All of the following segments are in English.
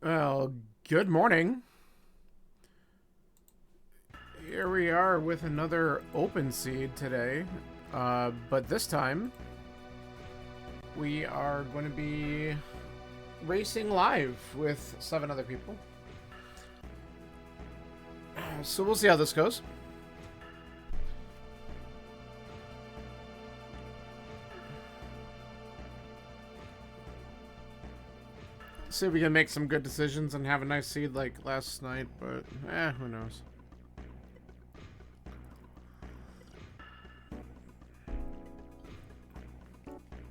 Well, good morning. Here we are with another open seed today. But this time, we are going to be racing live with 7 other people. So we'll see how this goes. See if we can make some good decisions and have a nice seed like last night, but who knows.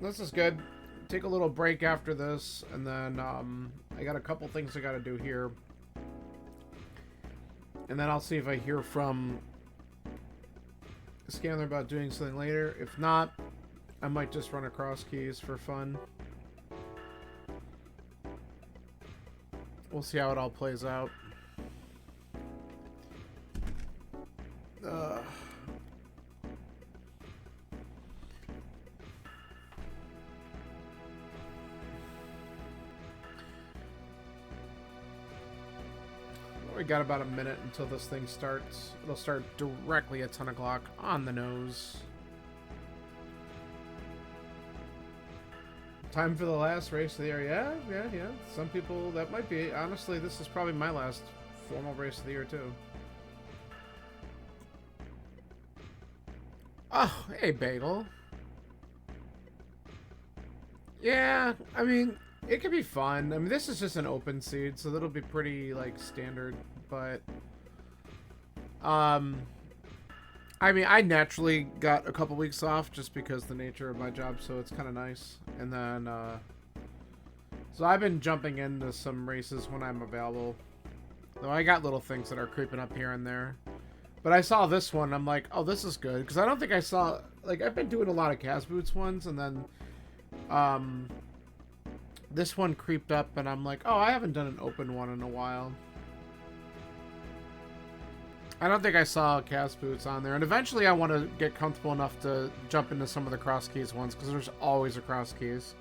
This is good. Take a little break after this, and then I got a couple things I gotta do here. And then I'll see if I hear from Scanner about doing something later. If not, I might just run across keys for fun. We'll see how it all plays out. We got about a minute until this thing starts. It'll start directly at 10 o'clock on the nose. Time for the last race of the year. Yeah. Some people, that might be. Honestly, this is probably my last formal race of the year, too. Oh, hey, Bagel. Yeah, I mean, it could be fun. I mean, this is just an open seed, so that'll be pretty, like, standard. But, I mean, I naturally got a couple weeks off just because the nature of my job, so it's kind of nice. And then, so I've been jumping into some races when I'm available. Though I got little things that are creeping up here and there. But I saw this one, I'm like, oh, this is good. Because I don't think I saw, like, I've been doing a lot of Cas Boots ones, and then, this one creeped up, and I'm like, oh, I haven't done an open one in a while. I don't think I saw Cas Boots on there. And eventually I want to get comfortable enough to jump into some of the cross keys ones, because there's always a cross keys.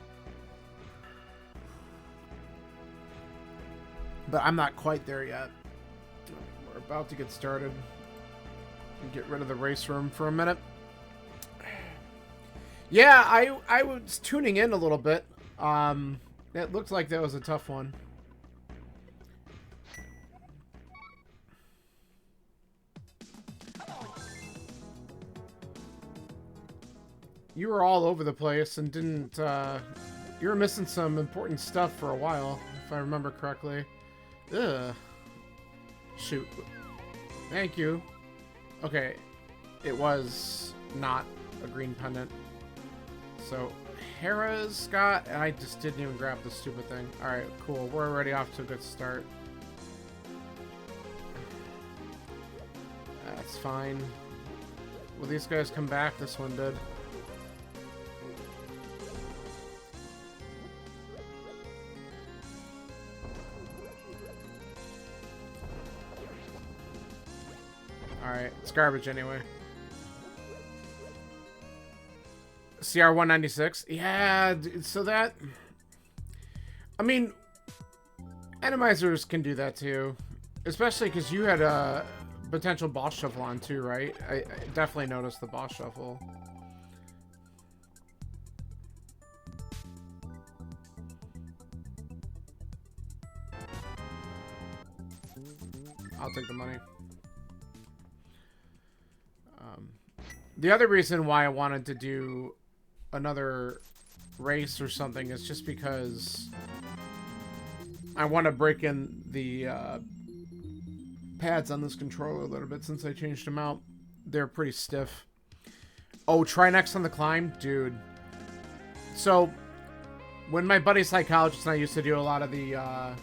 But I'm not quite there yet. We're about to get started. And get rid of the race room for a minute. Yeah, I was tuning in a little bit. It looked like that was a tough one. You were all over the place and didn't, you were missing some important stuff for a while, if I remember correctly. Ugh. Shoot. Thank you. Okay. It was not a green pendant. So, Hera's got, and I just didn't even grab the stupid thing. Alright, cool. We're already off to a good start. That's fine. Will these guys come back? This one did. Alright, it's garbage anyway. CR 196? Yeah, so that... I mean, Atomizers can do that too. Especially because you had a potential boss shuffle on too, right? I definitely noticed the boss shuffle. I'll take the money. The other reason why I wanted to do another race or something is just because I want to break in the pads on this controller a little bit since I changed them out. They're pretty stiff. Oh, try next on the climb? Dude. So, when my buddy psychologist and I used to do a lot of the,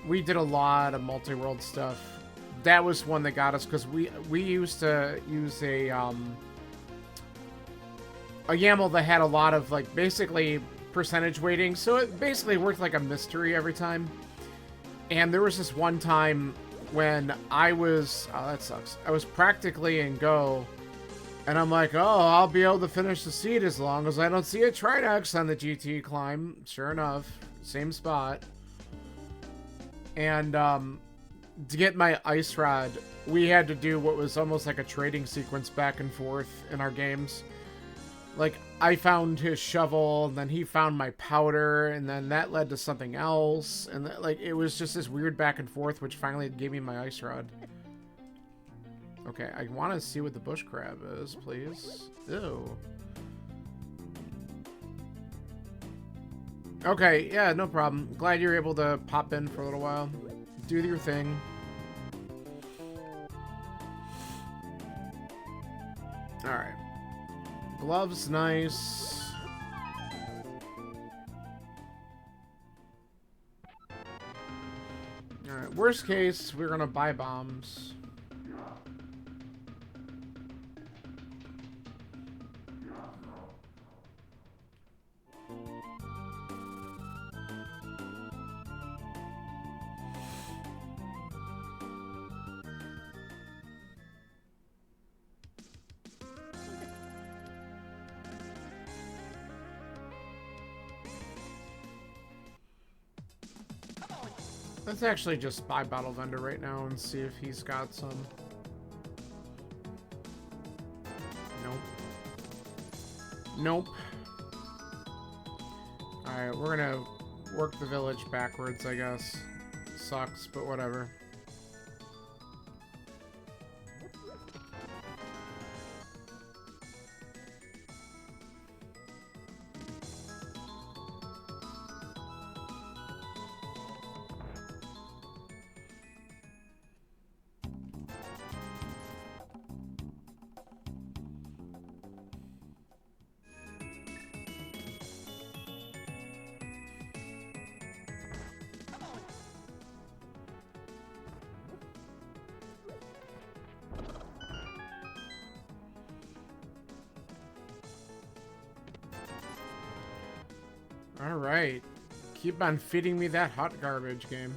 we did a lot of multi-world stuff. That was one that got us, because we used to use a YAML that had a lot of, like, basically percentage weighting, so it basically worked like a mystery every time. And there was this one time when I was, oh, that sucks, I was practically in Go, and I'm like, oh, I'll be able to finish the seed as long as I don't see a Trinex on the GT climb. Sure enough, same spot. And to get my ice rod, we had to do what was almost like a trading sequence back and forth in our games. Like, I found his shovel, and then he found my powder, and then that led to something else. And, like, it was just this weird back and forth, which finally gave me my ice rod. Okay, I want to see what the bush crab is, please. Ew. Okay, yeah, no problem. Glad you were able to pop in for a little while. Do your thing. Alright. Gloves, nice. Alright, worst case, we're gonna buy bombs. Let's actually just buy Bottle Vendor right now and see if he's got some. Nope. Nope. Alright, we're gonna work the village backwards, I guess. Sucks, but whatever. Alright. Keep on feeding me that hot garbage, game.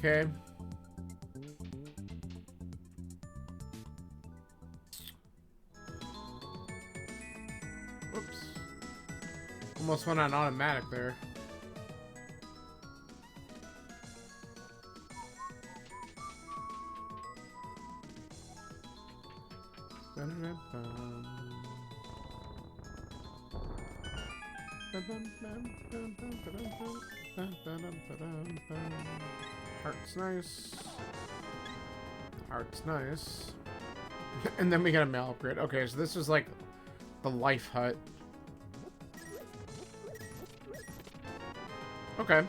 Okay. Whoops. Almost went on automatic there. Heart's nice. Heart's nice. And then we got a mail upgrade. Okay, so this was like the life hut. Okay.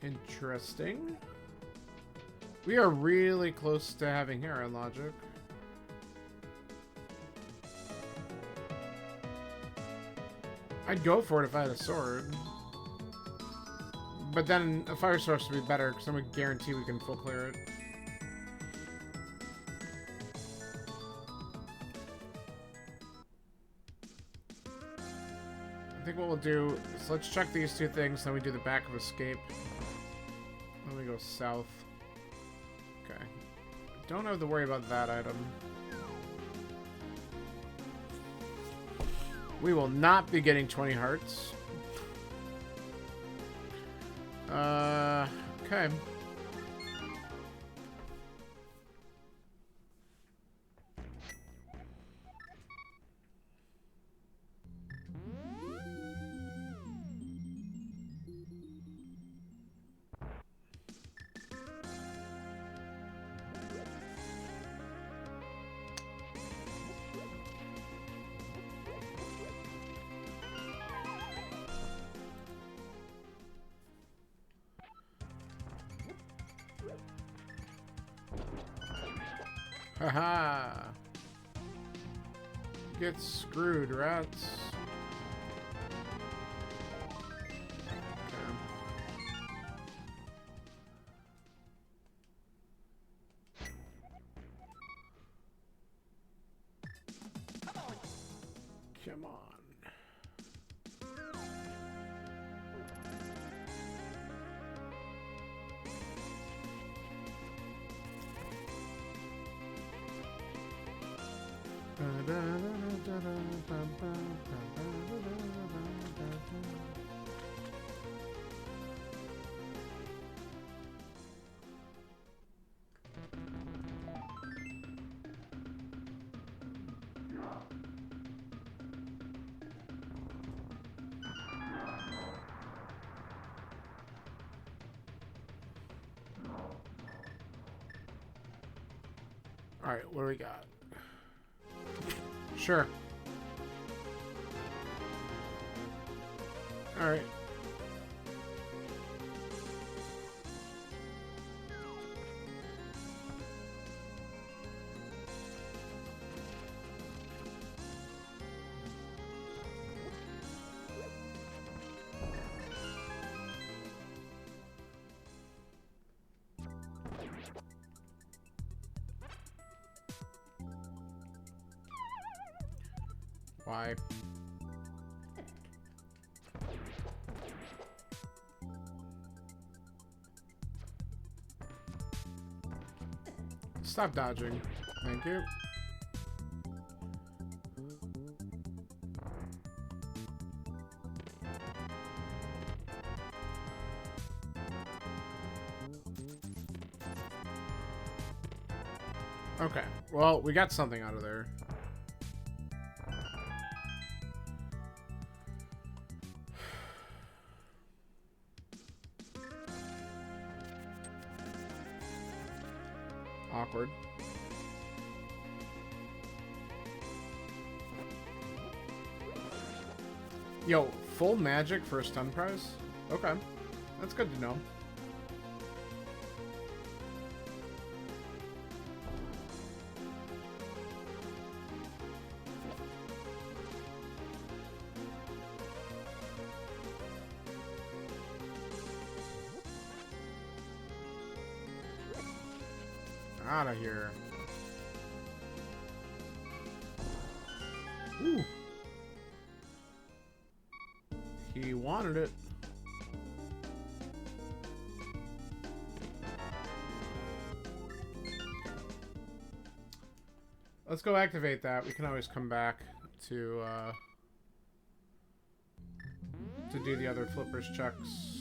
Interesting. We are really close to having Heron logic. I'd go for it if I had a sword. But then a fire source would be better, because then we guarantee we can full clear it. I think what we'll do is let's check these two things, then we do the back of escape. Then we go south. Okay. Don't have to worry about that item. We will not be getting 20 hearts. Okay. Haha. Get screwed, rats. Come on. All right, what do we got? Sure. All right. Why? Stop dodging. Thank you. Okay. Well, we got something out of there. Awkward. Yo, full magic for a stun prize? Okay. That's good to know. Out of here. Ooh. He wanted it. Let's go activate that. We can always come back to do the other flippers checks.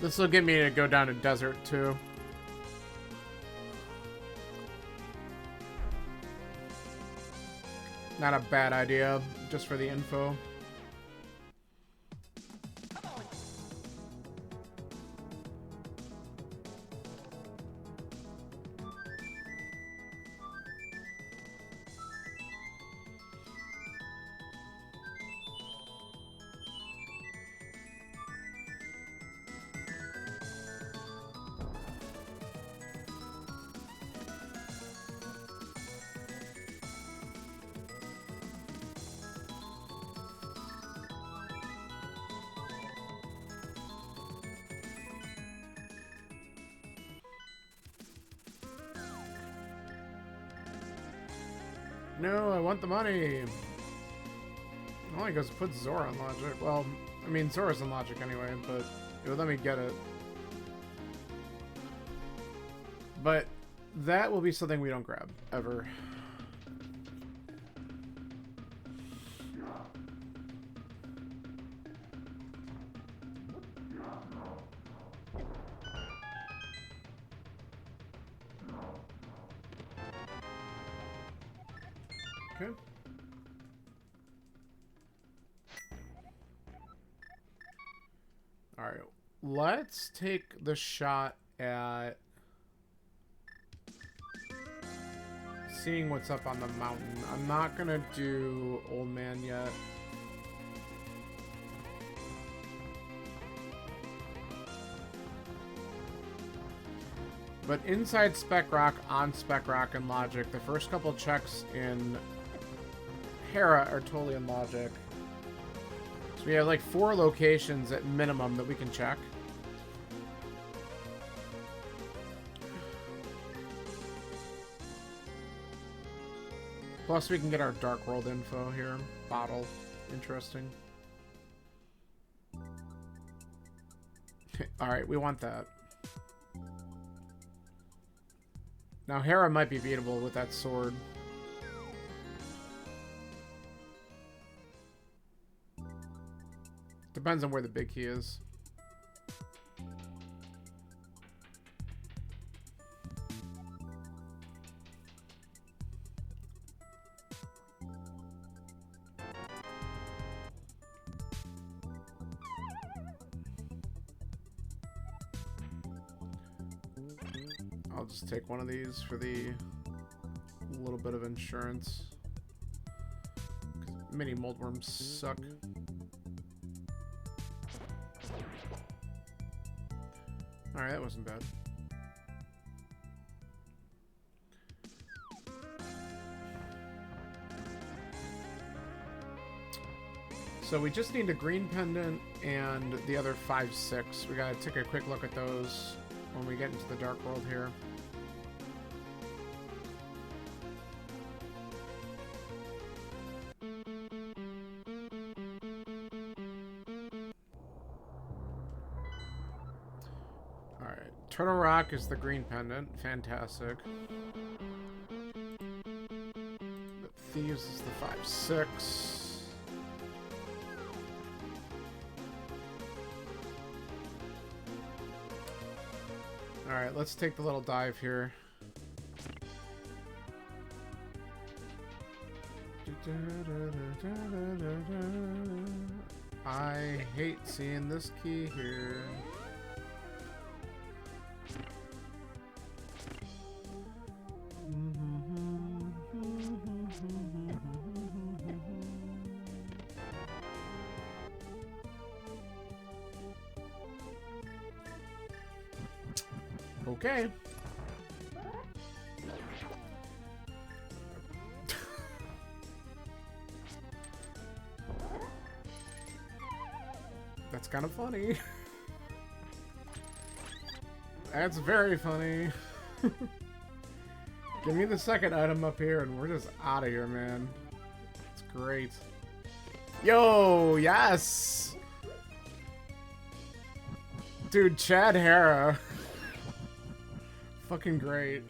This will get me to go down to desert too. Not a bad idea, just for the info. No, I want the money. All I goes put Zora on logic. Well, I mean, Zora's on logic anyway, but it would let me get it. But that will be something we don't grab, ever. Okay. Alright, let's take the shot at seeing what's up on the mountain. I'm not gonna do Old Man yet. But inside Spec Rock, on Spec Rock, and Logic, the first couple checks in Hera are totally in Logic. So we have like 4 locations at minimum that we can check. Plus we can get our Dark World info here. Bottle. Interesting. Alright, we want that. Now Hera might be beatable with that sword. Depends on where the big key is. I'll just take one of these for the little bit of insurance. 'Cause mini moldworms suck. Alright, that wasn't bad. So we just need a green pendant and the other 5, 6. We gotta take a quick look at those when we get into the Dark World here. Alright, Turtle Rock is the green pendant. Fantastic. But Thieves is the 5, 6. Alright, let's take the little dive here. I hate seeing this key here. Okay. That's kind of funny. That's very funny. Give me the second item up here and we're just out of here, man. It's great. Yo, yes! Dude, Chad Hera. Fucking great.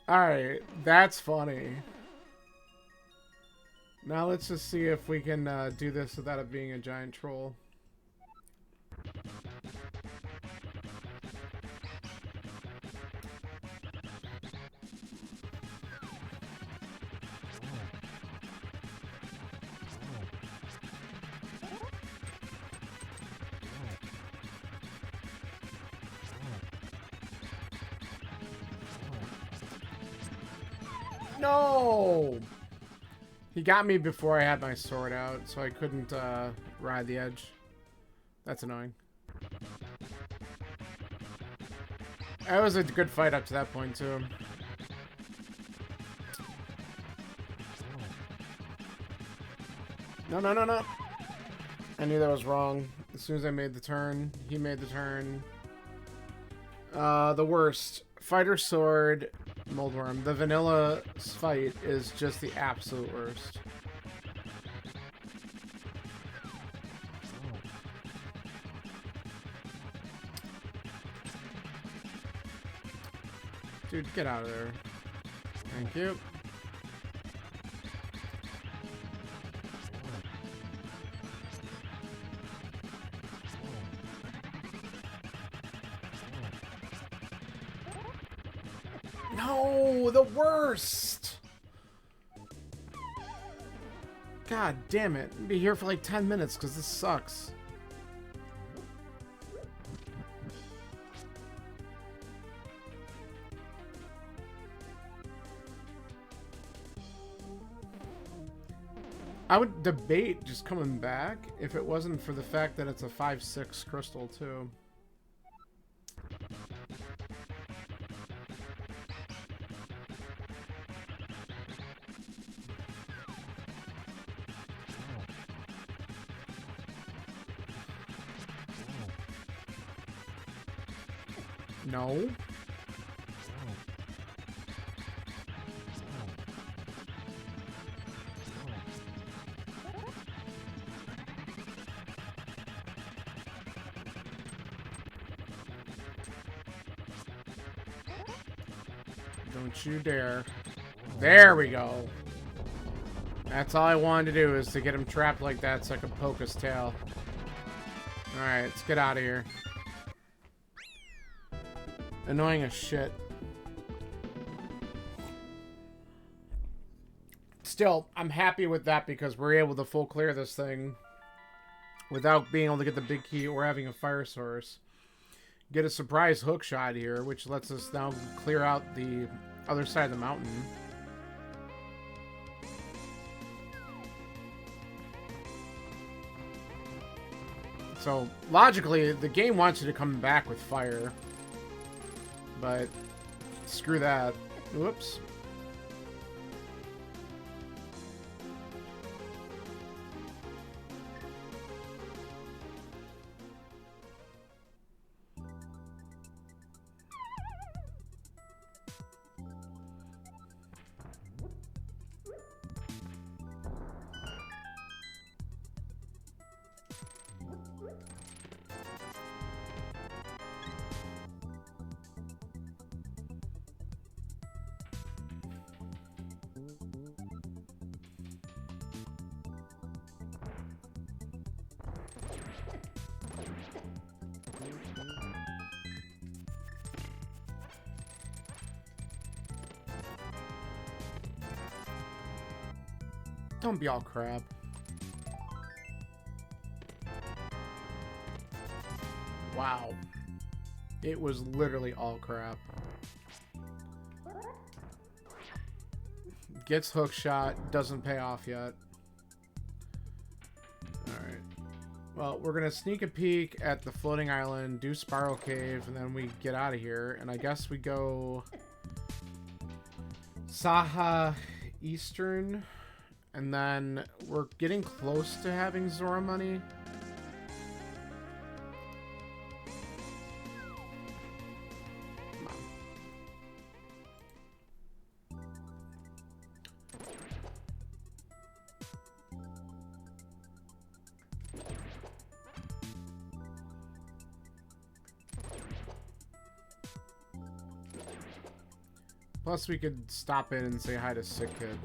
Alright, that's funny. Now let's just see if we can do this without it being a giant troll. No! He got me before I had my sword out, so I couldn't ride the edge. That's annoying. That was a good fight up to that point, too. No, no, no, no! I knew that was wrong. As soon as I made the turn, he made the turn. The worst. Fighter sword, Moldworm. The vanilla fight is just the absolute worst. Dude, get out of there. Thank you. No, the worst. God damn it. I'll be here for like 10 minutes because this sucks. I would debate just coming back if it wasn't for the fact that it's a 5/6 crystal too. No. Don't you dare. There we go. That's all I wanted to do, is to get him trapped like that so I could poke his tail. Alright, let's get out of here. Annoying as shit. Still, I'm happy with that because we're able to full clear this thing without being able to get the big key or having a fire source. Get a surprise hook shot here, which lets us now clear out the other side of the mountain. So, logically, the game wants you to come back with fire. But, screw that. Whoops. Don't be all crap. Wow. It was literally all crap. Gets hook shot, doesn't pay off yet. Alright. Well, we're gonna sneak a peek at the floating island, do Spiral Cave, and then we get out of here. And I guess we go Saha Eastern. And then we're getting close to having Zora money. Come on. Plus, we could stop in and say hi to Sick Kid.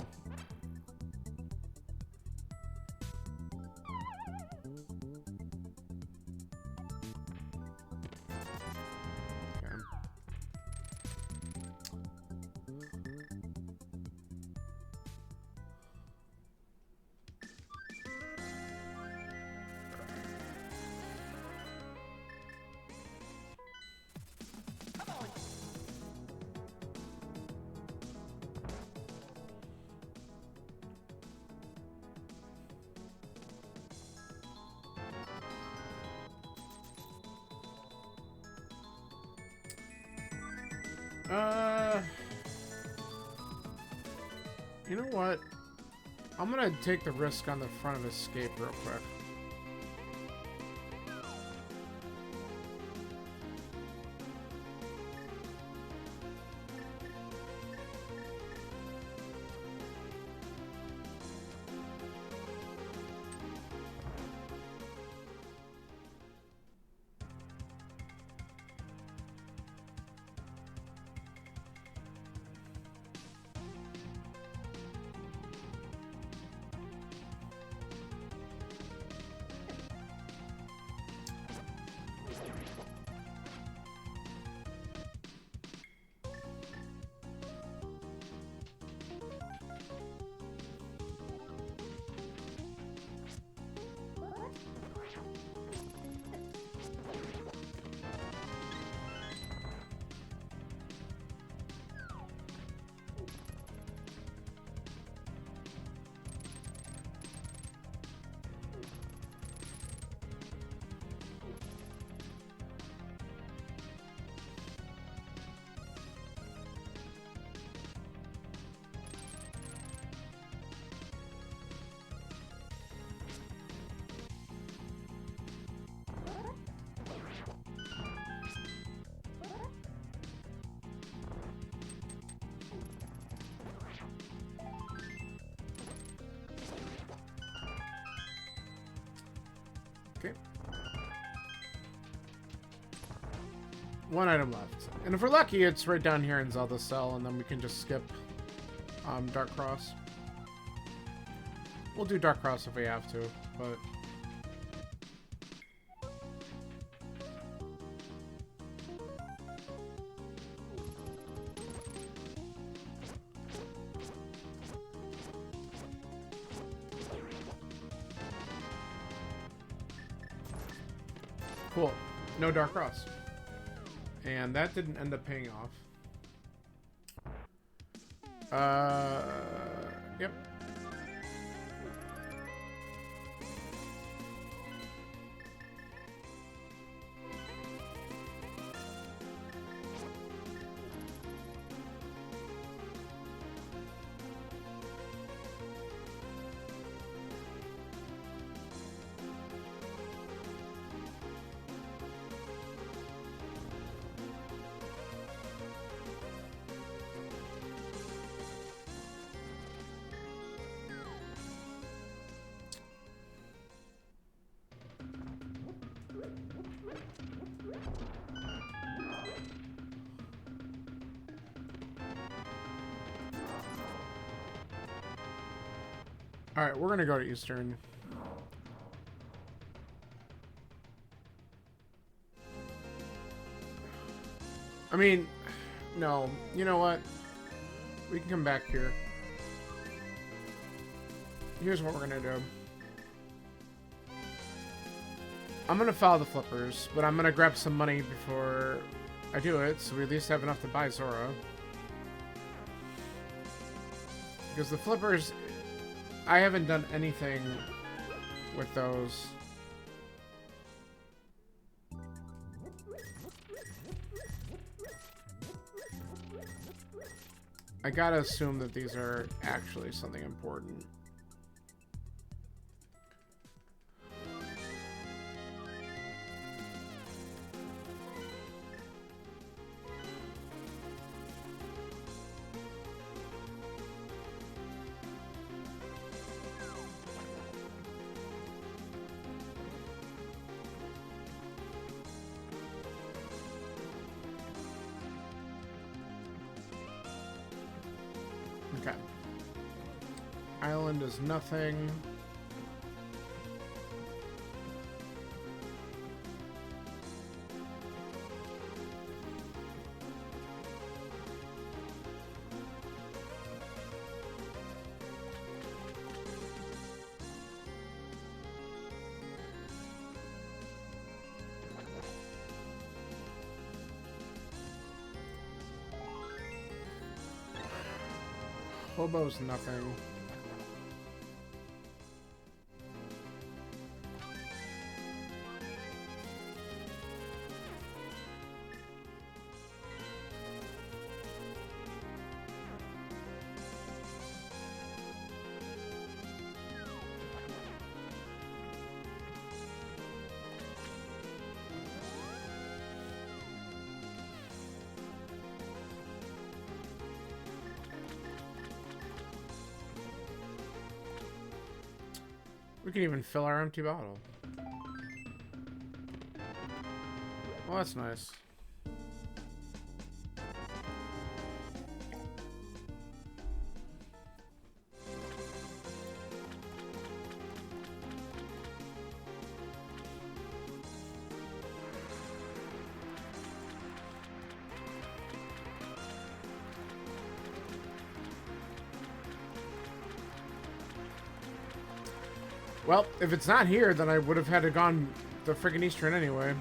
You know what? I'm gonna take the risk on the front of Escape real quick. One item left. And if we're lucky, it's right down here in Zelda Cell, and then we can just skip Dark Cross. We'll do Dark Cross if we have to, but... Cool. No Dark Cross. And that didn't end up paying off. Yep. Alright, we're gonna go to Eastern. I mean, no. You know what? We can come back here. Here's what we're gonna do. I'm gonna follow the flippers, but I'm gonna grab some money before I do it, so we at least have enough to buy Zora. Because the flippers... I haven't done anything with those. I gotta assume that these are actually something important. Okay. Island is nothing. Hobo's nothing. We can even fill our empty bottle. Well, that's nice. Well, if it's not here, then I would have had to gone the friggin' Eastern anyway.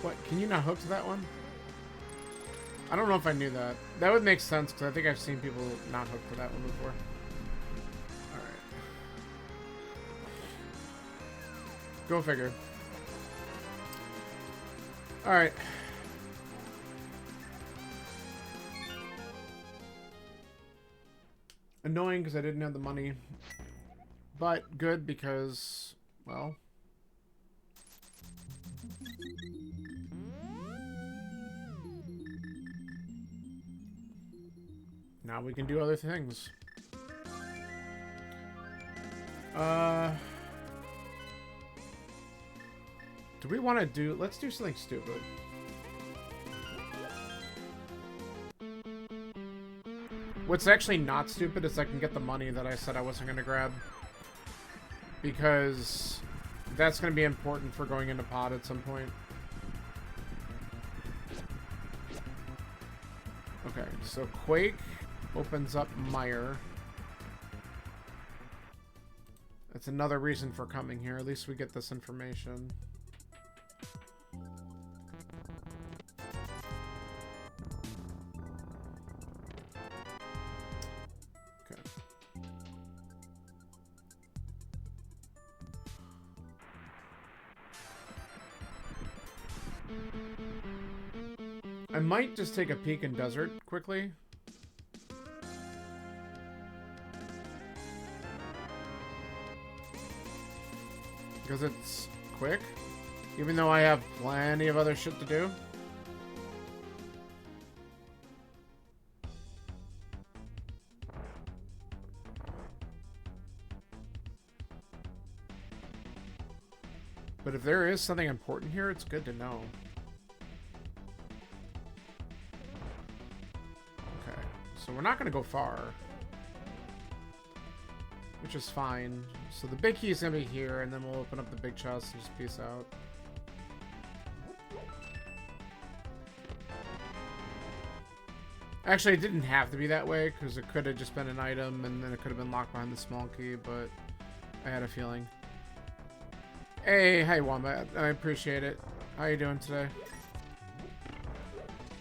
What? Can you not hook to that one? I don't know if I knew that. That would make sense, because I think I've seen people not hook to that one before. Alright. Go figure. Alright. Annoying because I didn't have the money, but good because, well, now we can do other things. Do we want to do... Let's do something stupid. What's actually not stupid is I can get the money that I said I wasn't going to grab. Because that's going to be important for going into pod at some point. Okay, so Quake opens up Mire. That's another reason for coming here. At least we get this information. Okay. I might just take a peek in Desert quickly. Because it's quick. Even though I have plenty of other shit to do. But if there is something important here, it's good to know. Okay, so we're not going to go far. Which is fine. So the big key is going to be here, and then we'll open up the big chest and just peace out. Actually, it didn't have to be that way, because it could have just been an item, and then it could have been locked behind the small key, but I had a feeling. Hey, Wombat. I appreciate it. How you doing today?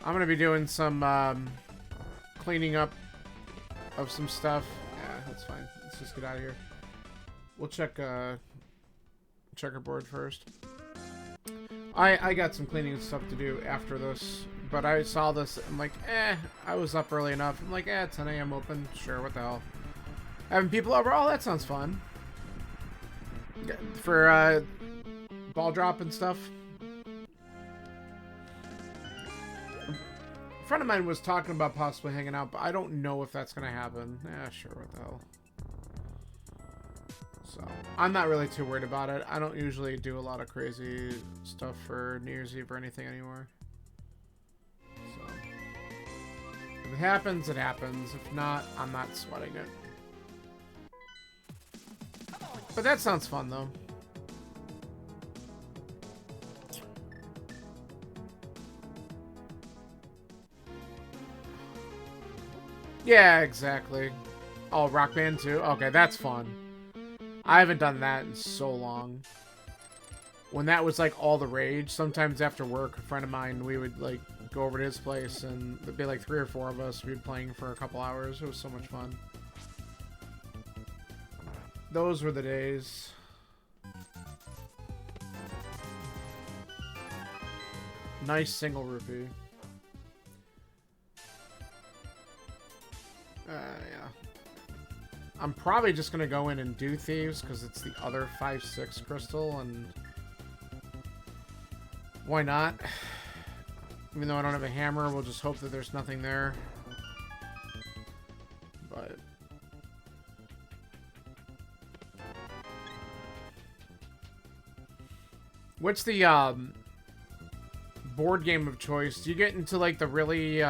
I'm going to be doing some cleaning up of some stuff. Yeah, that's fine. Let's just get out of here. We'll check checkerboard first. I got some cleaning stuff to do after this, but I saw this. I'm like, I was up early enough. I'm like, 10 a.m. open. Sure, what the hell? Having people over. Oh, that sounds fun. For ball drop and stuff. A friend of mine was talking about possibly hanging out, but I don't know if that's gonna happen. Sure, what the hell. So I'm not really too worried about it. I don't usually do a lot of crazy stuff for New Year's Eve or anything anymore. So if it happens, it happens. If not, I'm not sweating it. But that sounds fun, though. Yeah, exactly. Oh, Rock Band 2? Okay, that's fun. I haven't done that in so long. When that was, like, all the rage, sometimes after work, a friend of mine, we would, like, go over to his place, and there'd be, like, 3 or 4 of us. We'd be playing for a couple hours. It was so much fun. Those were the days. Nice single rupee. Yeah. I'm probably just gonna go in and do Thieves because it's the other 5/6 crystal, and why not? Even though I don't have a hammer, we'll just hope that there's nothing there. But what's the board game of choice? Do you get into like the really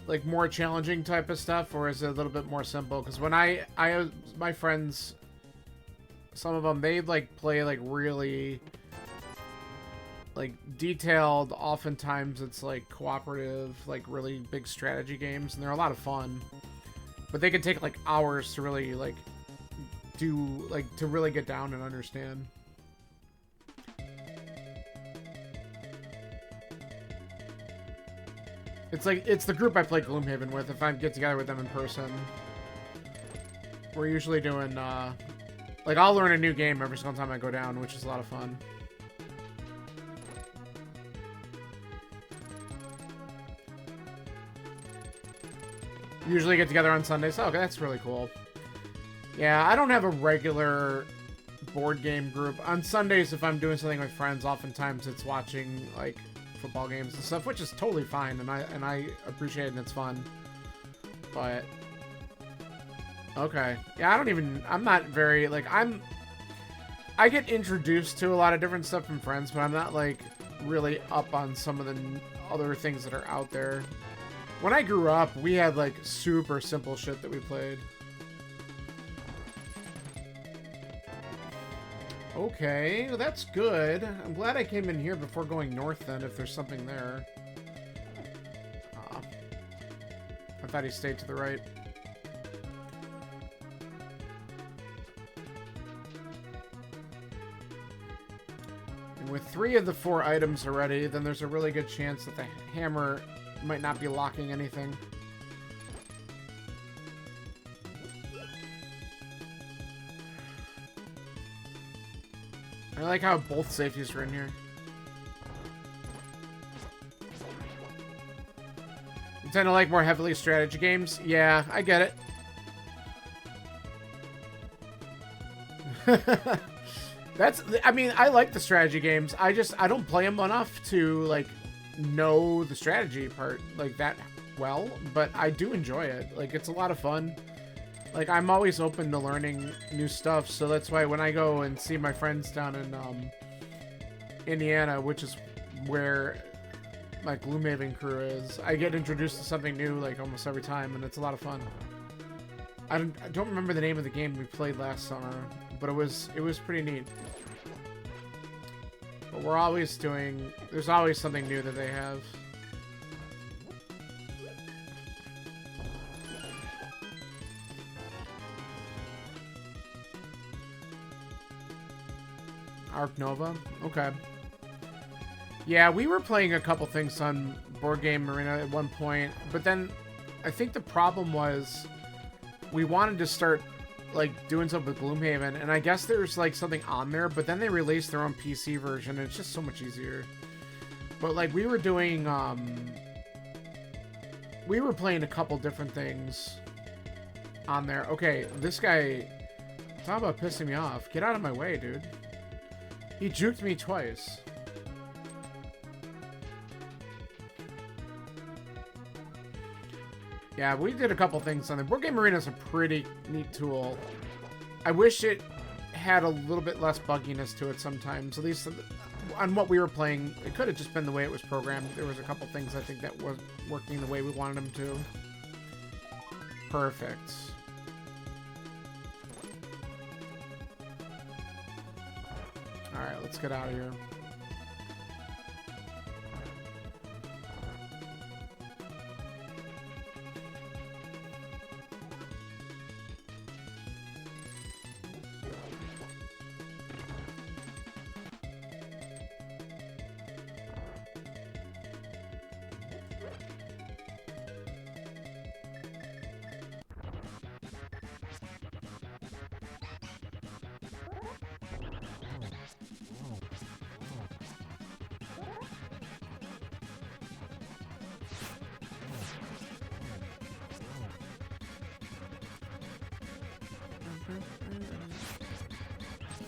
like more challenging type of stuff, or is it a little bit more simple? Because when my friends, some of them, they like play like really like detailed, oftentimes it's like cooperative, like really big strategy games, and they're a lot of fun, but they can take like hours to really like to really get down and understand. It's like, it's the group I play Gloomhaven with. If I get together with them in person, we're usually doing, like, I'll learn a new game every single time I go down, which is a lot of fun. Usually get together on Sundays. Oh, okay, that's really cool. Yeah, I don't have a regular board game group. On Sundays, if I'm doing something with friends, oftentimes it's watching, like, football games and stuff, which is totally fine, and I appreciate it and it's fun. But Okay. Yeah, I'm not very, like, I get introduced to a lot of different stuff from friends, but I'm not, like, really up on some of the other things that are out there. When I grew up, we had, like, super simple shit that we played. Okay, well, that's good. I'm glad I came in here before going north then, if there's something there. I thought he stayed to the right. And with 3 of the 4 items already, then there's a really good chance that the hammer might not be locking anything. I like how both safeties are in here. You tend to like more heavily strategy games? Yeah, I get it. I mean, I like the strategy games. I don't play them enough to, like, know the strategy part, like, that well. But I do enjoy it. Like, it's a lot of fun. Like, I'm always open to learning new stuff. So that's why when I go and see my friends down in Indiana, which is where my Gloomhaven crew is, I get introduced to something new, like, almost every time, and it's a lot of fun. I don't remember the name of the game we played last summer, but it was pretty neat. But we're always there's always something new that they have. Arc Nova? Okay. Yeah, we were playing a couple things on Board Game Arena at one point, but then I think the problem was we wanted to start, like, doing something with Gloomhaven, and I guess there's, like, something on there, but then they released their own PC version, and it's just so much easier. But, like, we were doing, we were playing a couple different things on there. Okay, this guy, talk about pissing me off. Get out of my way, dude. He juked me twice. Yeah, we did a couple things on there. Board Game Arena is a pretty neat tool. I wish it had a little bit less bugginess to it sometimes. At least on what we were playing, it could have just been the way it was programmed. There was a couple things I think that wasn't working the way we wanted them to. Perfect. Alright, let's get out of here.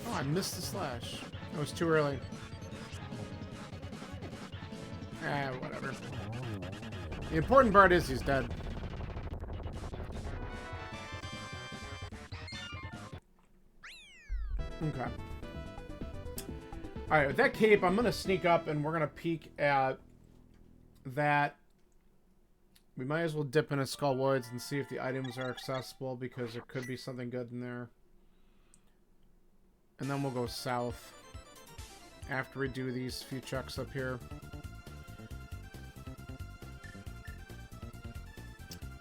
Oh, I missed the slash. It was too early. Ah, whatever. The important part is he's dead. Okay. Alright, with that cape, I'm going to sneak up and we're going to peek at that. We might as well dip into Skull Woods and see if the items are accessible, because there could be something good in there. And then we'll go south after we do these few checks up here.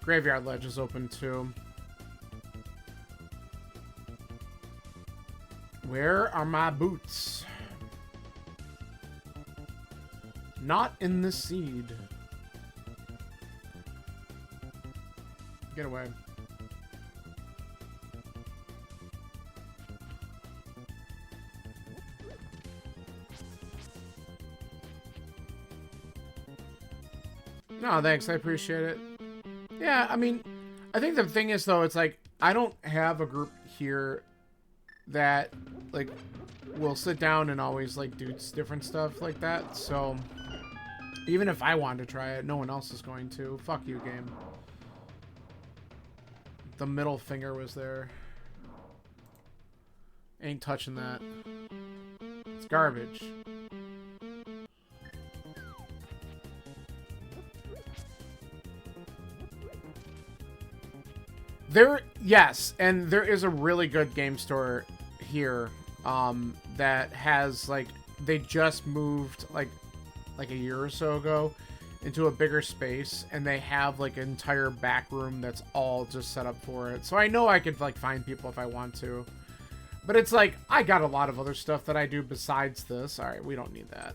Graveyard Ledge is open too. Where are my boots? Not in the seed. Get away. No, thanks. I appreciate it. Yeah, I mean, I think the thing is, though, it's like, I don't have a group here that, like, will sit down and always, like, do different stuff like that. So, even if I wanted to try it, no one else is going to. Fuck you, game. The middle finger was there. Ain't touching that. It's garbage. Yes, and there is a really good game store here that has, like, they just moved, like a year or so ago into a bigger space, and they have, like, an entire back room that's all just set up for it. So I know I could, like, find people if I want to. But it's like, I got a lot of other stuff that I do besides this. Alright, we don't need that.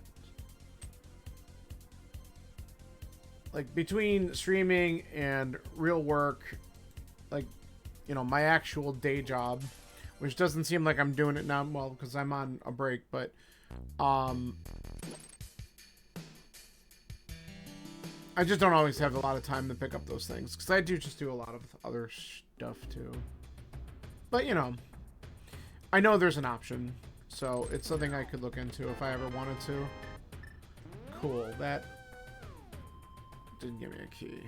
Like, between streaming and real work, like, you know, my actual day job, which doesn't seem like I'm doing it now, well, because I'm on a break, but, I just don't always have a lot of time to pick up those things, because I do just do a lot of other stuff, too. But, you know, I know there's an option, so it's something I could look into if I ever wanted to. Cool, that didn't give me a key.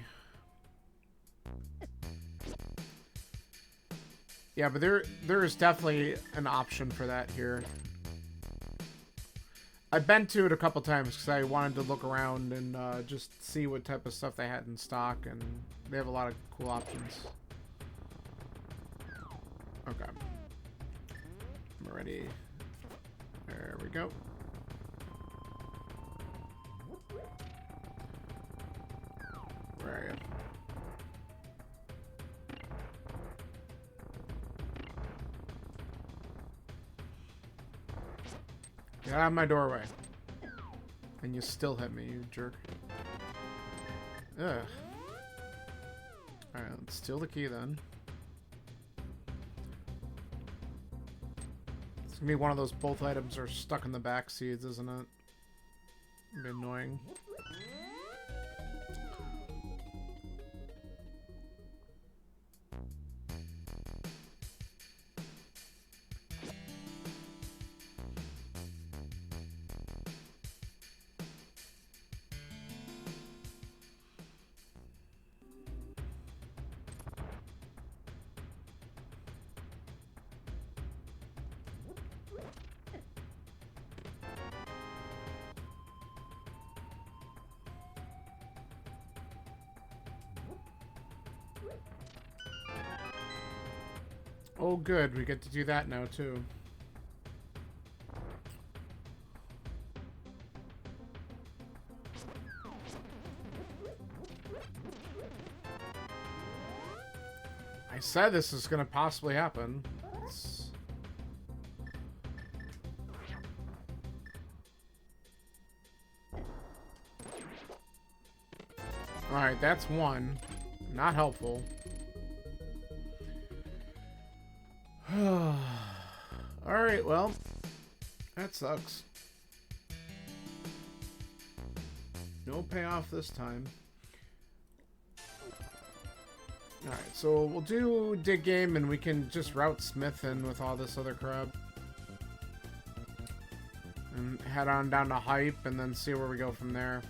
Yeah, but there is definitely an option for that here. I've been to it a couple times because I wanted to look around and just see what type of stuff they had in stock, and they have a lot of cool options. Okay. I'm ready. There we go. Where are you? Get out of my doorway. And you still hit me, you jerk. Ugh. Alright, let's steal the key then. It's gonna be one of those both items are stuck in the back seats, isn't it? It'd be annoying. Oh good, we get to do that now too. I said this is gonna possibly happen. Alright, that's one. Not helpful. Alright, well, that sucks. No payoff this time. Alright, so we'll do dig game and we can just route Smith in with all this other crap. And head on down to Hype and then see where we go from there.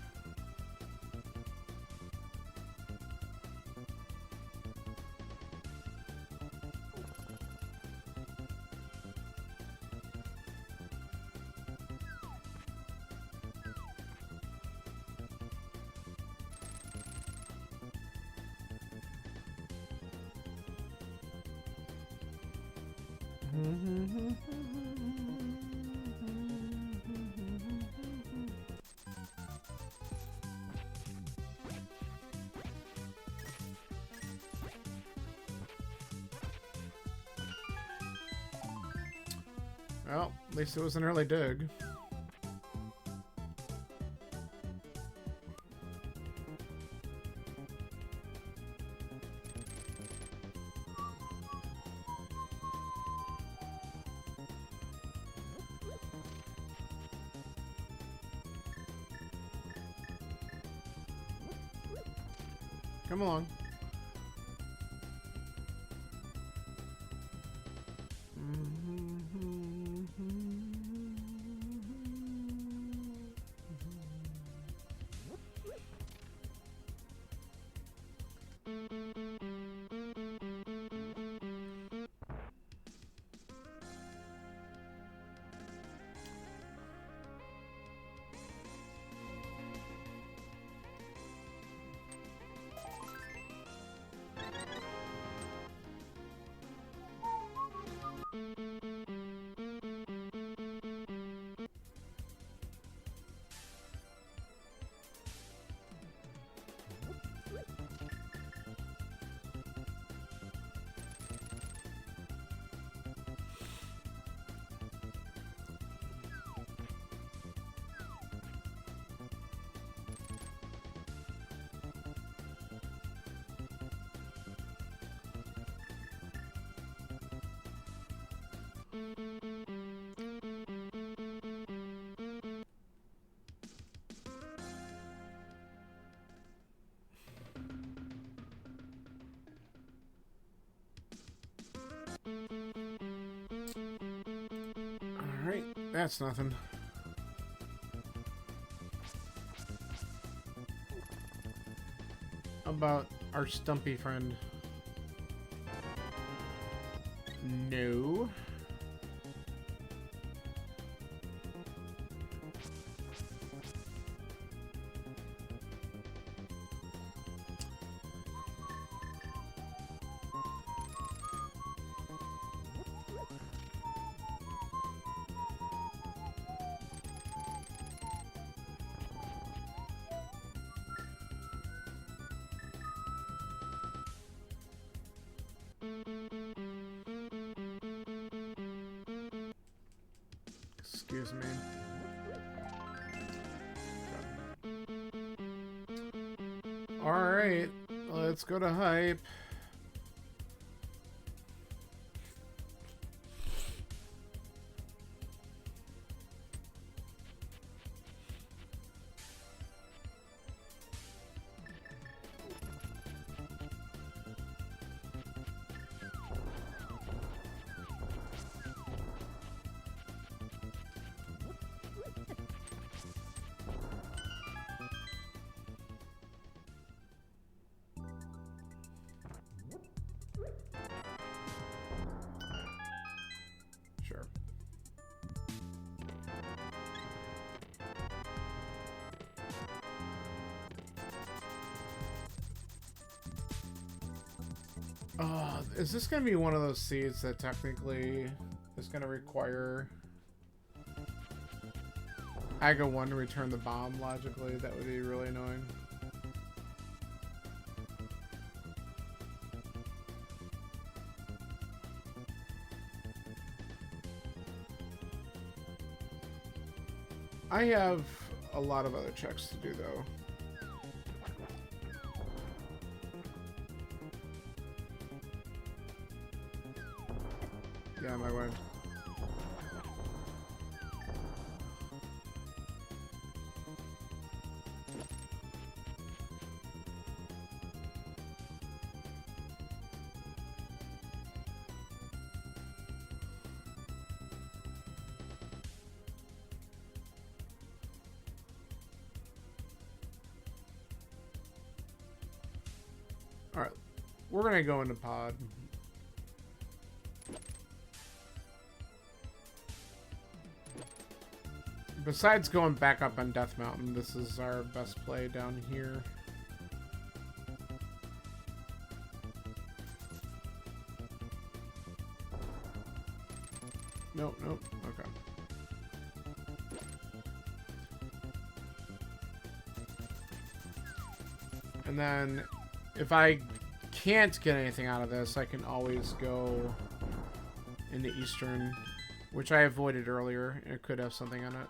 Well, at least it was an early dig. Come along. Alright, that's nothing. How about our stumpy friend? No. Excuse me. Alright, let's go to hype. Sure. Is this gonna be one of those seeds that technically is gonna require I go 1 to return the bomb logically? That would be really annoying. I have a lot of other checks to do, though. Yeah, my way. Alright, we're gonna go into pod. Besides going back up on Death Mountain, this is our best play down here. Nope, nope, okay. And then, if I can't get anything out of this, I can always go into Eastern, which I avoided earlier. It could have something on it.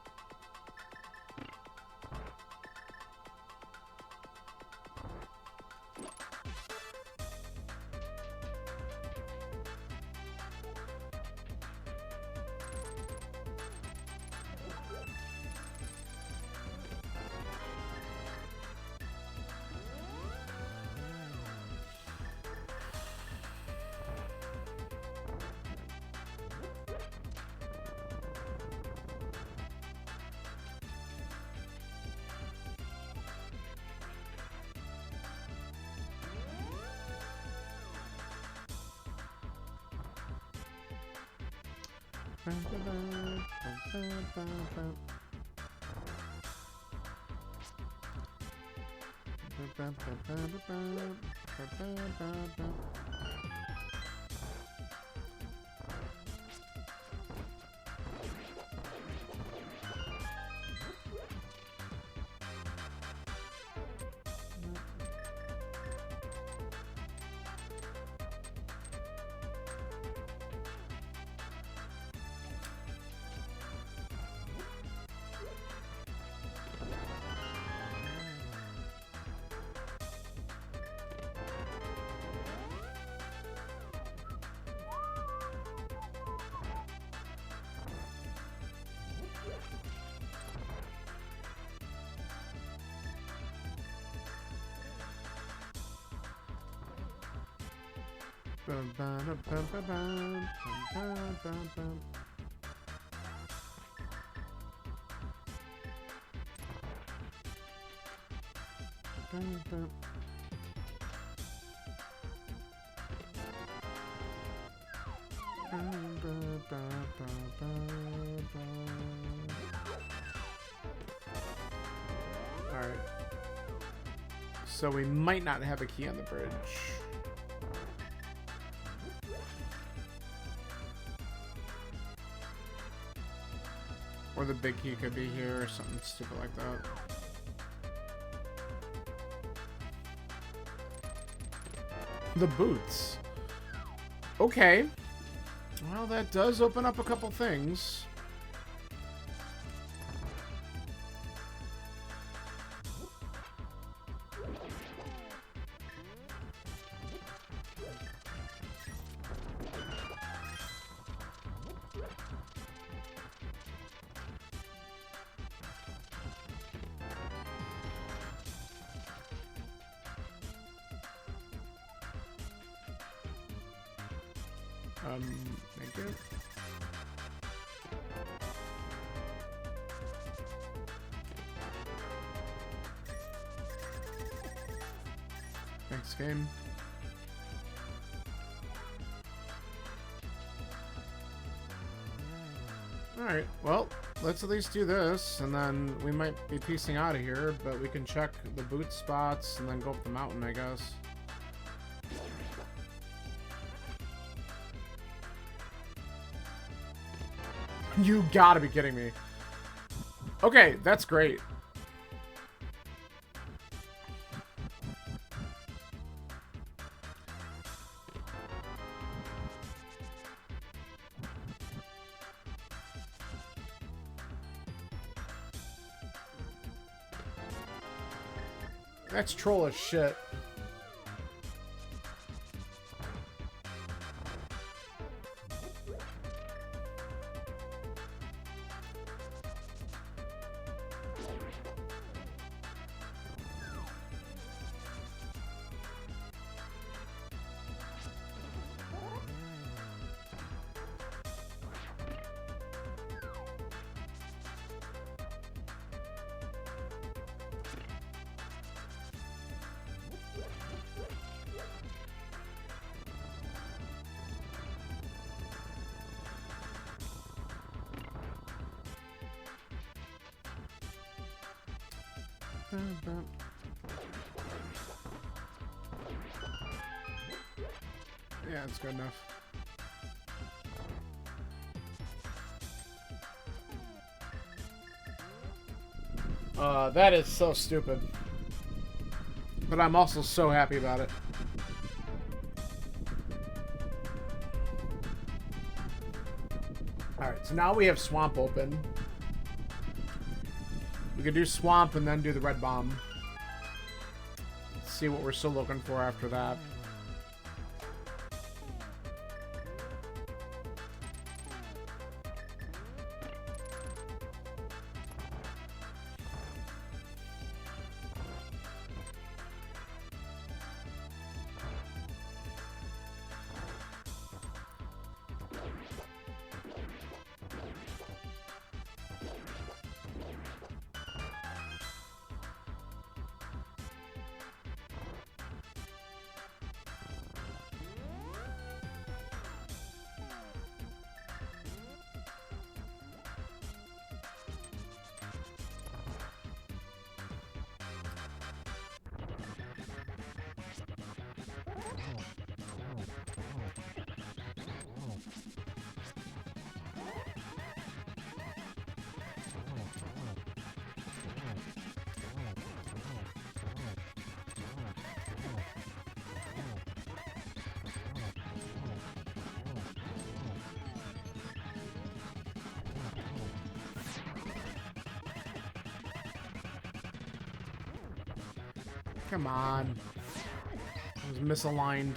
Alright. So we might not have a key on the bridge. Or the big key could be here or something stupid like that. The boots. Okay. Well, that does open up a couple things. Thank you. Thanks, game. Alright, well, let's at least do this, and then we might be piecing out of here, but we can check the boot spots and then go up the mountain, I guess. You gotta be kidding me. Okay, that's great. That's troll as shit. Yeah, it's good enough. That is so stupid. But I'm also so happy about it. Alright, so now we have Swamp open. We could do Swamp and then do the Red Bomb. Let's see what we're still looking for after that. Come on. I was misaligned.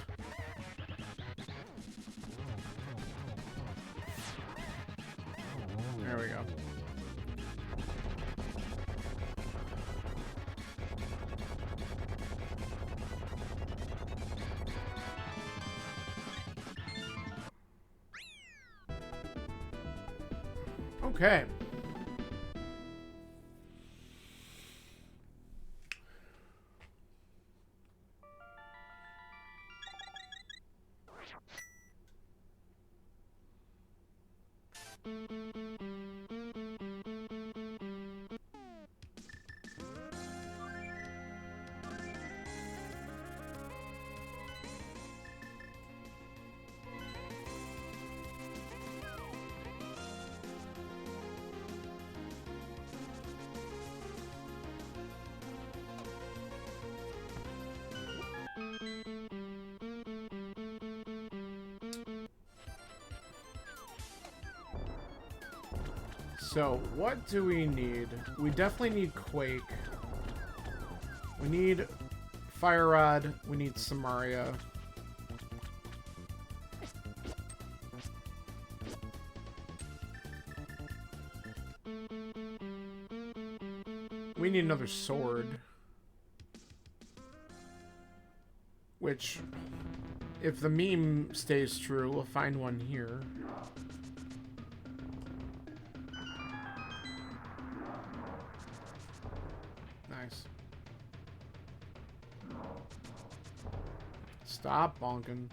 There we go. Okay. So, what do we need? We definitely need Quake. We need Fire Rod. We need Samaria. We need another sword. Which, if the meme stays true, we'll find one here. Nice. Stop bonking.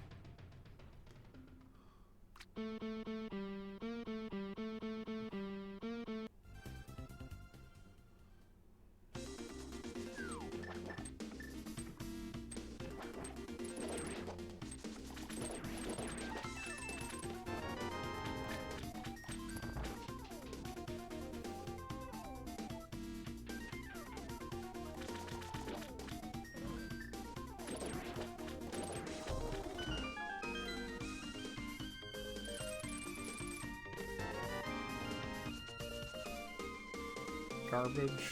Garbage.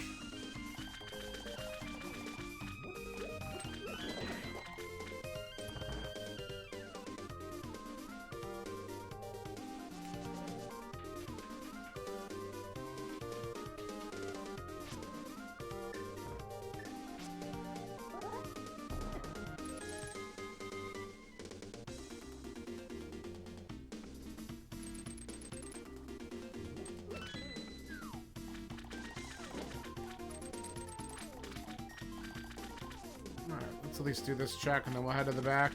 Let's at least do this check and then we'll head to the back.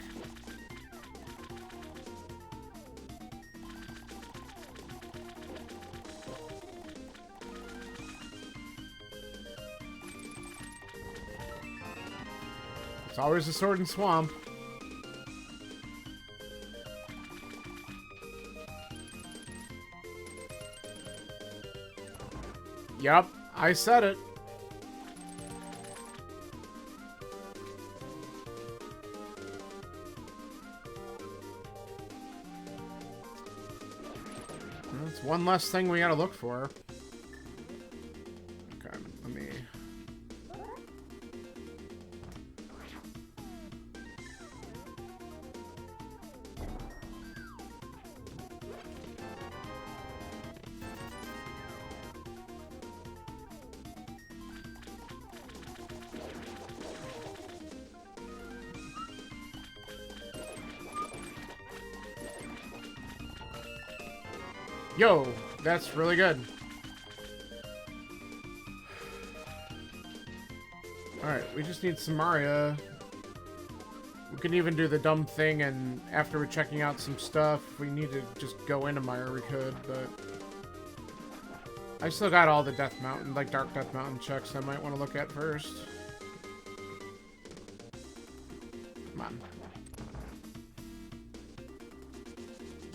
It's always a sword and swamp. Yup, I said it. That's one less thing we gotta look for. Okay, let me... Yo, that's really good. Alright, we just need Samaria. We can even do the dumb thing, and after we're checking out some stuff, if we need to just go into Mire, we could, but... I still got all the Death Mountain, like Dark Death Mountain checks I might want to look at first. Come on.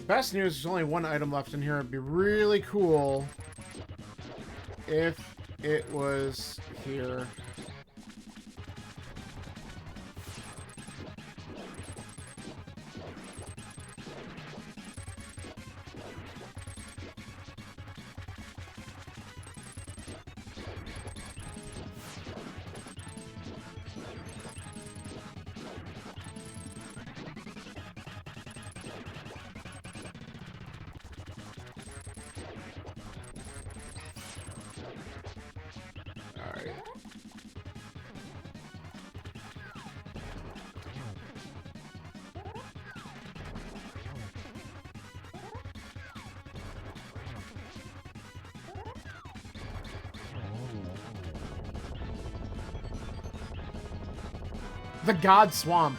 Best news, there's only one item left in here. It'd be really cool if it was here. Alright. The God Swamp.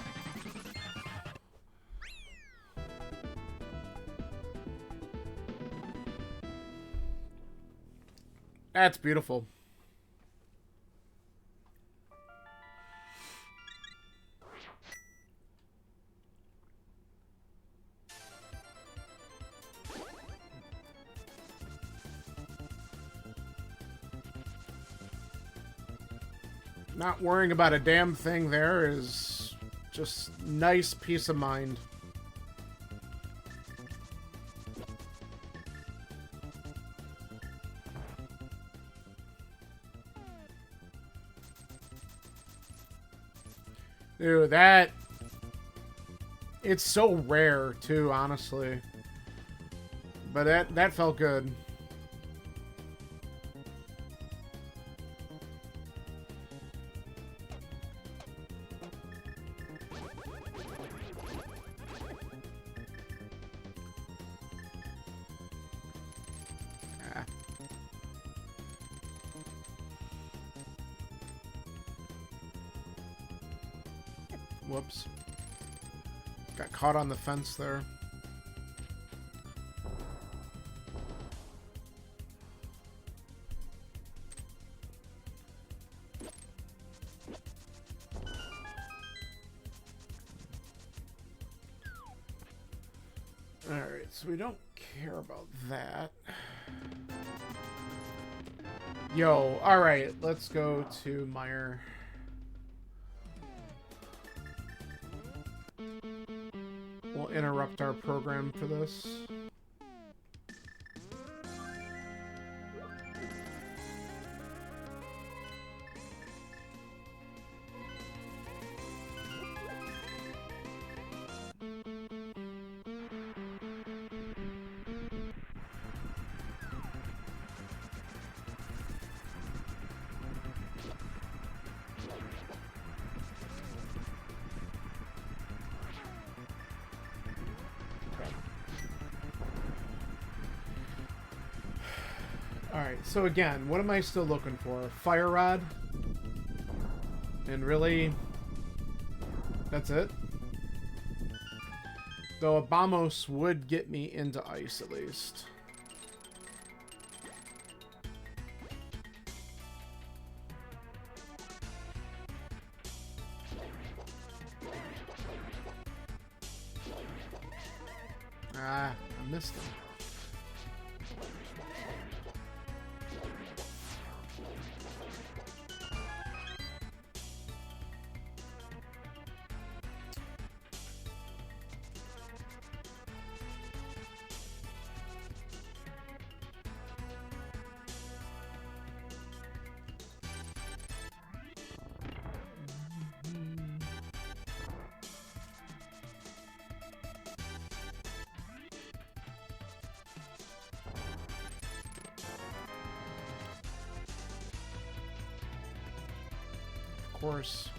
That's beautiful. Not worrying about a damn thing there is just nice peace of mind. Dude, that... It's so rare, too, honestly. But that felt good. Whoops. Got caught on the fence there. Alright, so we don't care about that. Yo, alright, let's go to Meyer. We'll interrupt our program for this. Alright, so again, what am I still looking for? Fire Rod? And really, that's it? Though Abamos would get me into ice at least. Ah, I missed him. Course.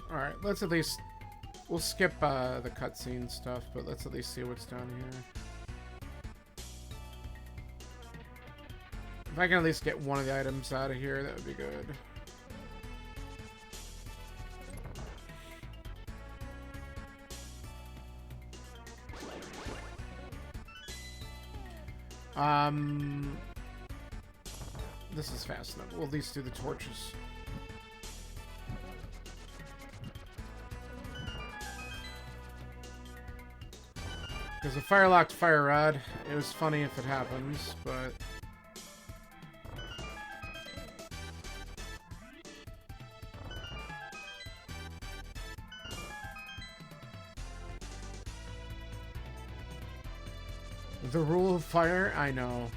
All right, let's at least we'll skip the cutscene stuff, but let's at least see what's down here. If I can at least get one of the items out of here, that would be good. This is fast enough. We'll at least do the torches. Because a fire-locked fire rod, it was funny if it happens, but... The rule of fire? I know.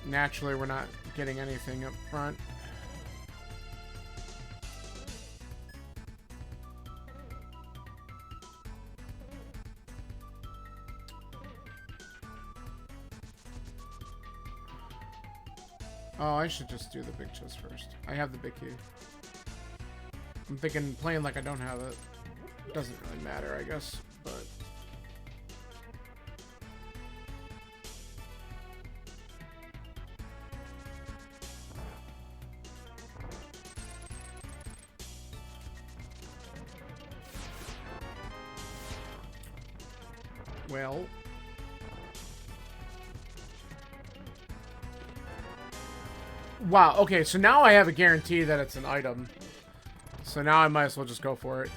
Naturally, we're not getting anything up front. Oh, I should just do the big chest first. I have the big key. I'm thinking playing like I don't have it. Doesn't really matter, I guess, but... Well... Wow, okay, so now I have a guarantee that it's an item. So now I might as well just go for it.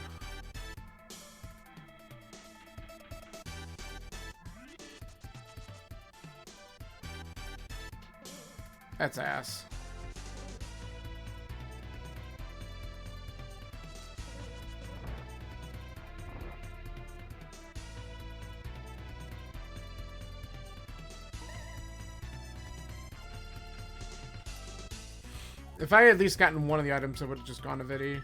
That's ass. If I had at least gotten one of the items, I would have just gone to Vidi.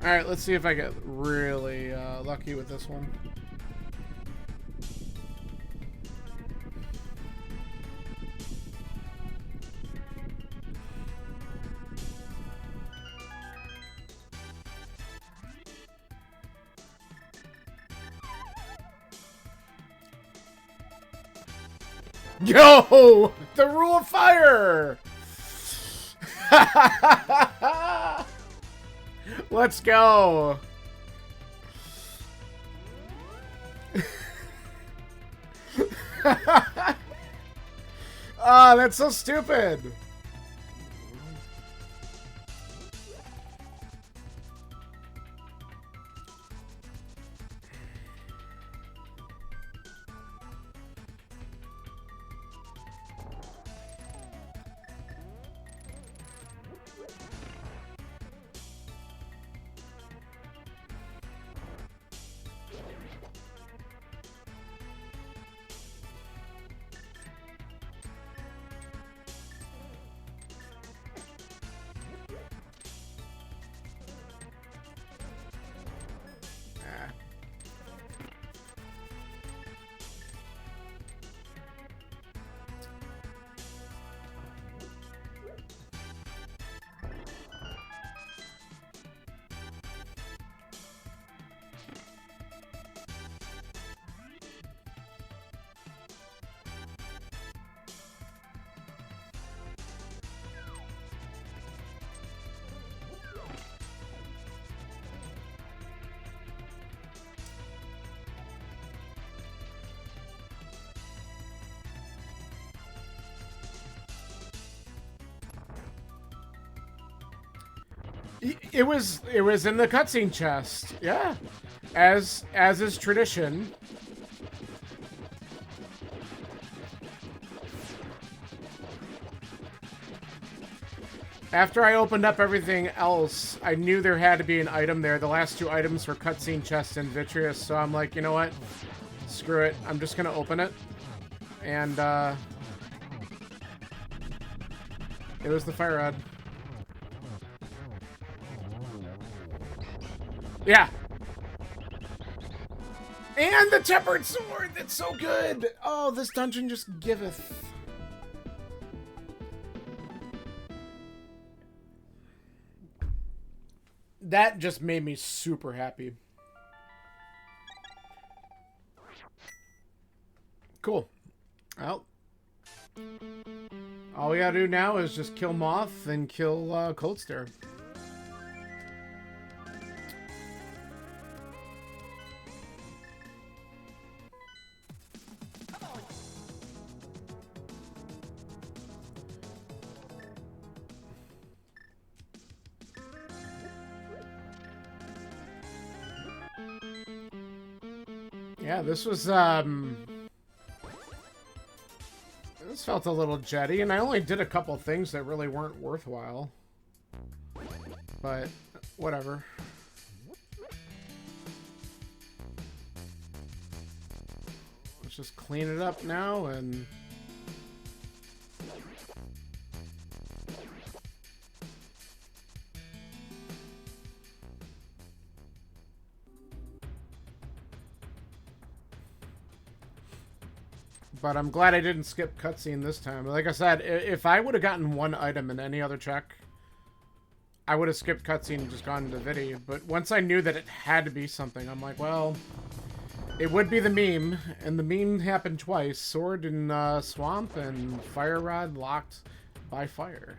Alright, let's see if I get really lucky with this one. Yo! The rule of fire! Let's go! Ah, that's so stupid! It was in the cutscene chest, yeah. As is tradition. After I opened up everything else, I knew there had to be an item there. The last two items were cutscene chest and Vitreous, so I'm like, you know what? Screw it. I'm just gonna open it. And it was the fire rod. Yeah. And the tempered sword! That's so good! Oh, this dungeon just giveth. That just made me super happy. Cool. Well. All we gotta do now is just kill Moth and kill Cold Stare. Yeah, this was, this felt a little jetty, and I only did a couple things that really weren't worthwhile. But, whatever. Let's just clean it up now and... But I'm glad I didn't skip cutscene this time. Like I said, if I would have gotten one item in any other check, I would have skipped cutscene and just gone into video. But once I knew that it had to be something, I'm like, well, it would be the meme. And the meme happened twice. Sword in Swamp and Fire Rod locked by fire.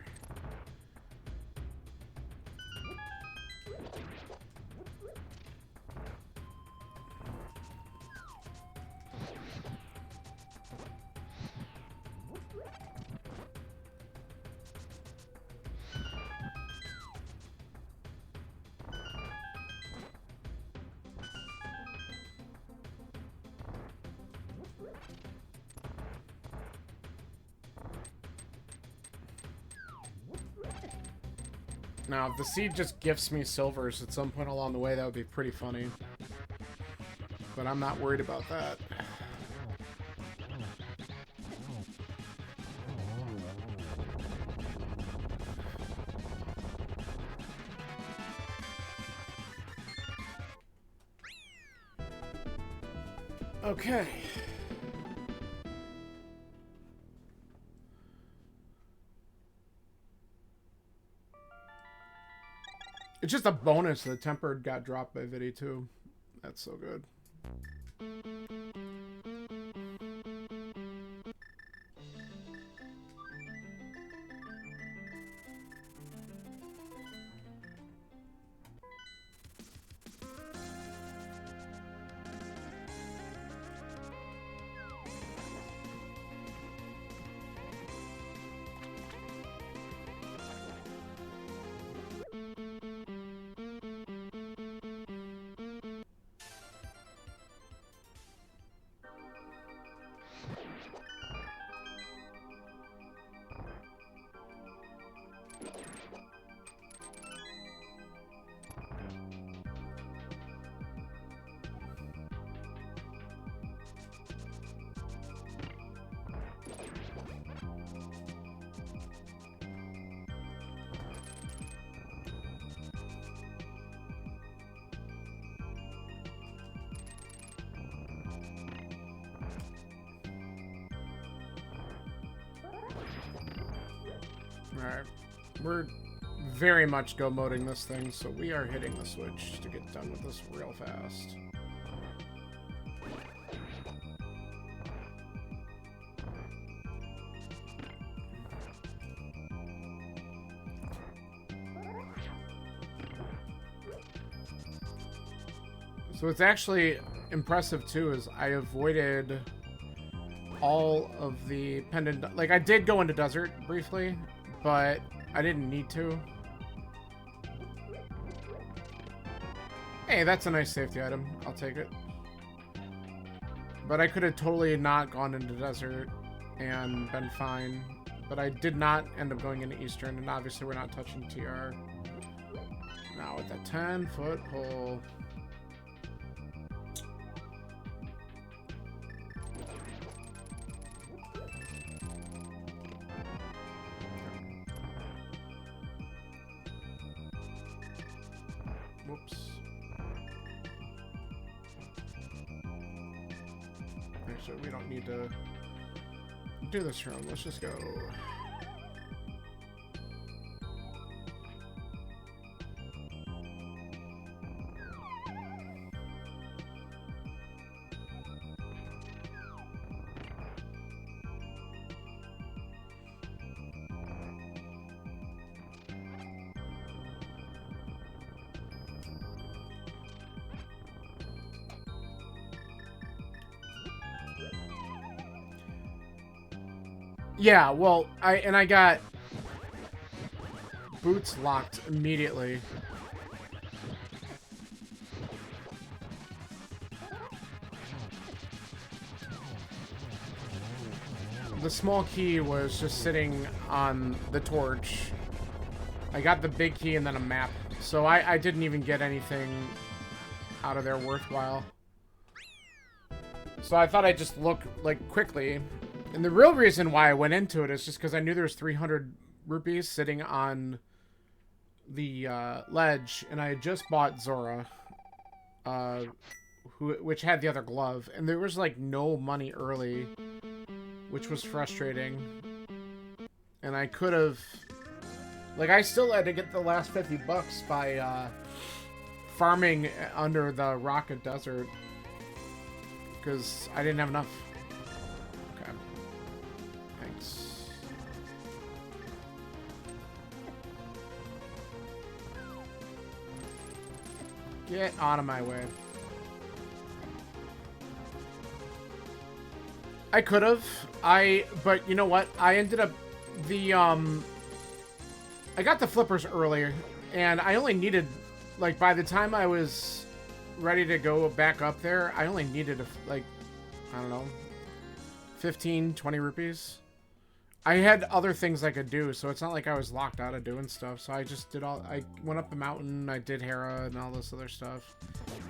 Now, if the seed just gifts me silvers at some point along the way, that would be pretty funny. But I'm not worried about that. Okay. It's just a bonus that Tempered got dropped by Viddy too. That's so good. Alright, we're very much go-moding this thing, so we are hitting the switch to get done with this real fast. So what's actually impressive too is I avoided all of the pendant... Like, I did go into desert briefly, but I didn't need to. Hey, that's a nice safety item. I'll take it. But I could have totally not gone into desert and been fine. But I did not end up going into Eastern, and obviously we're not touching TR. Now with that 10-foot pole... Whoops. Actually, we don't need to do this room. Let's just go. Yeah, well, I got boots locked immediately. The small key was just sitting on the torch. I got the big key and then a map. So I didn't even get anything out of there worthwhile. So I thought I'd just look, like, quickly. And the real reason why I went into it is just because I knew there was 300 rupees sitting on the ledge, and I had just bought Zora, which had the other glove, and there was, like, no money early, which was frustrating. And I could have... Like, I still had to get the last 50 bucks by farming under the Rocket Desert, because I didn't have enough. Okay. Thanks. Get out of my way. I could have. But you know what? I ended up I got the flippers earlier, and I only needed, like, by the time I was ready to go back up there, I only needed, like, I don't know, 15, 20 rupees. I had other things I could do, so it's not like I was locked out of doing stuff, so I just did I went up the mountain, I did Hera and all this other stuff.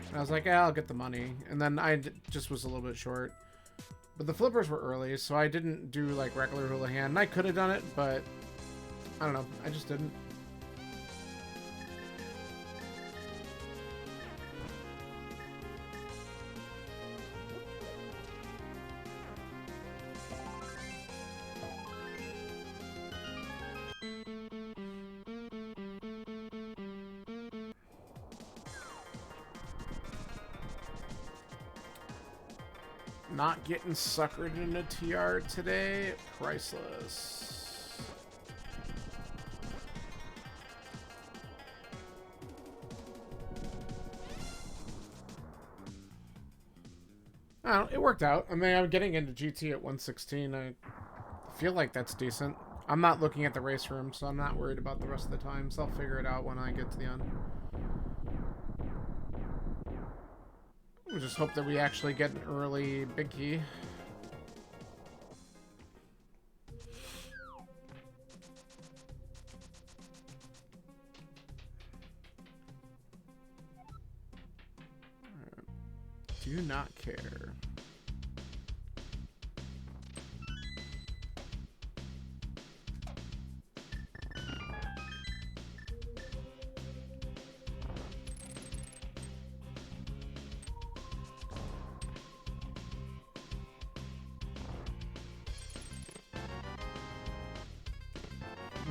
And I was like, yeah, I'll get the money. And then I just was a little bit short. But the flippers were early, so I didn't do, like, regular Houlihan. And I could have done it, but I don't know. I just didn't. Not getting suckered in a TR today. Priceless. Oh, it worked out. I mean, I'm getting into GT at 116. I feel like that's decent. I'm not looking at the race room, so I'm not worried about the rest of the times. I'll figure it out when I get to the end. We'll just hope that we actually get an early big key. Do not care.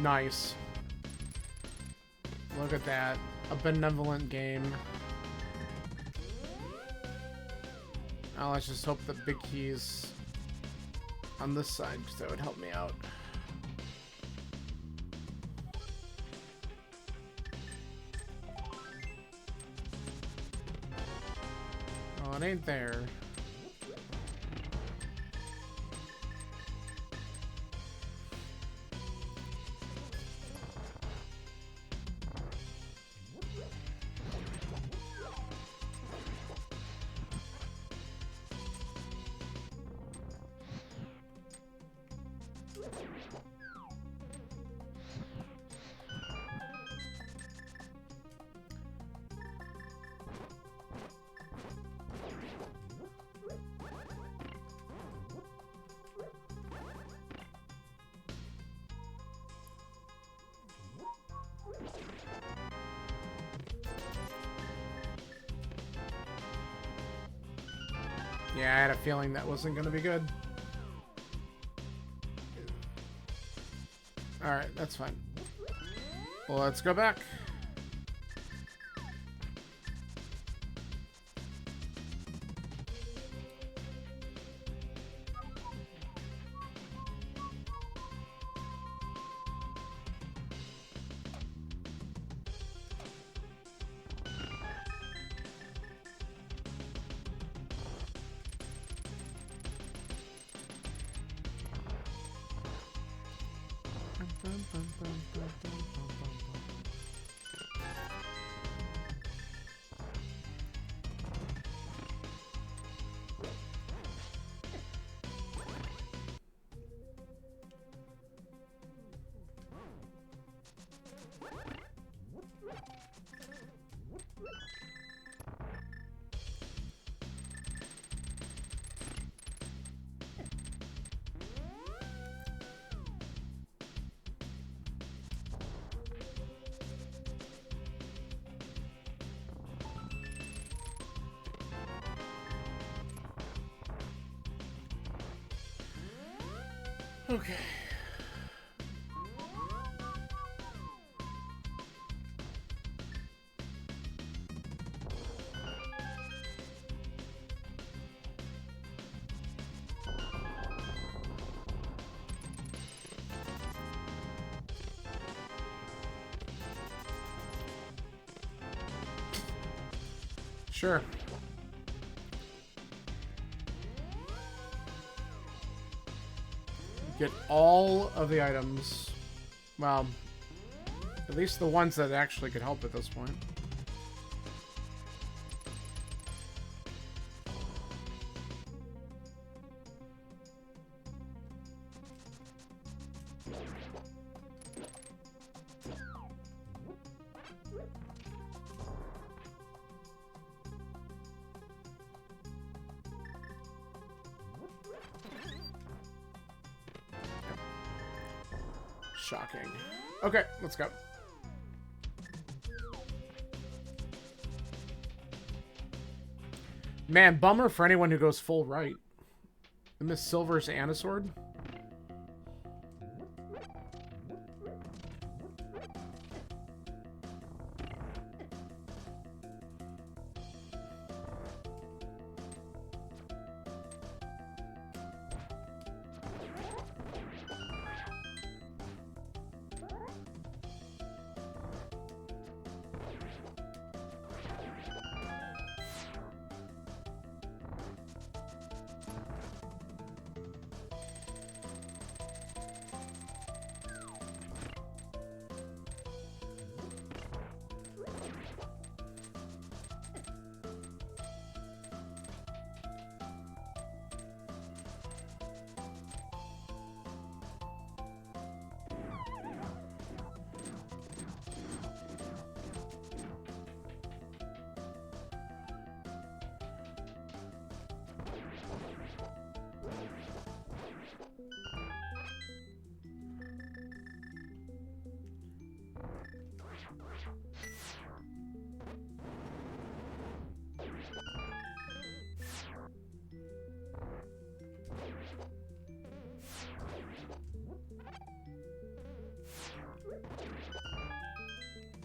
Nice. Look at that. A benevolent game. Now let's just hope that big key's on this side, because that would help me out. Oh, it ain't there. Yeah, I had a feeling that wasn't going to be good. Alright, that's fine. Well, let's go back. Okay. Sure. Get all of the items. Well, at least the ones that actually could help at this point. Shocking. Okay, let's go. Man, bummer for anyone who goes full right. Miss Silver's Anisword.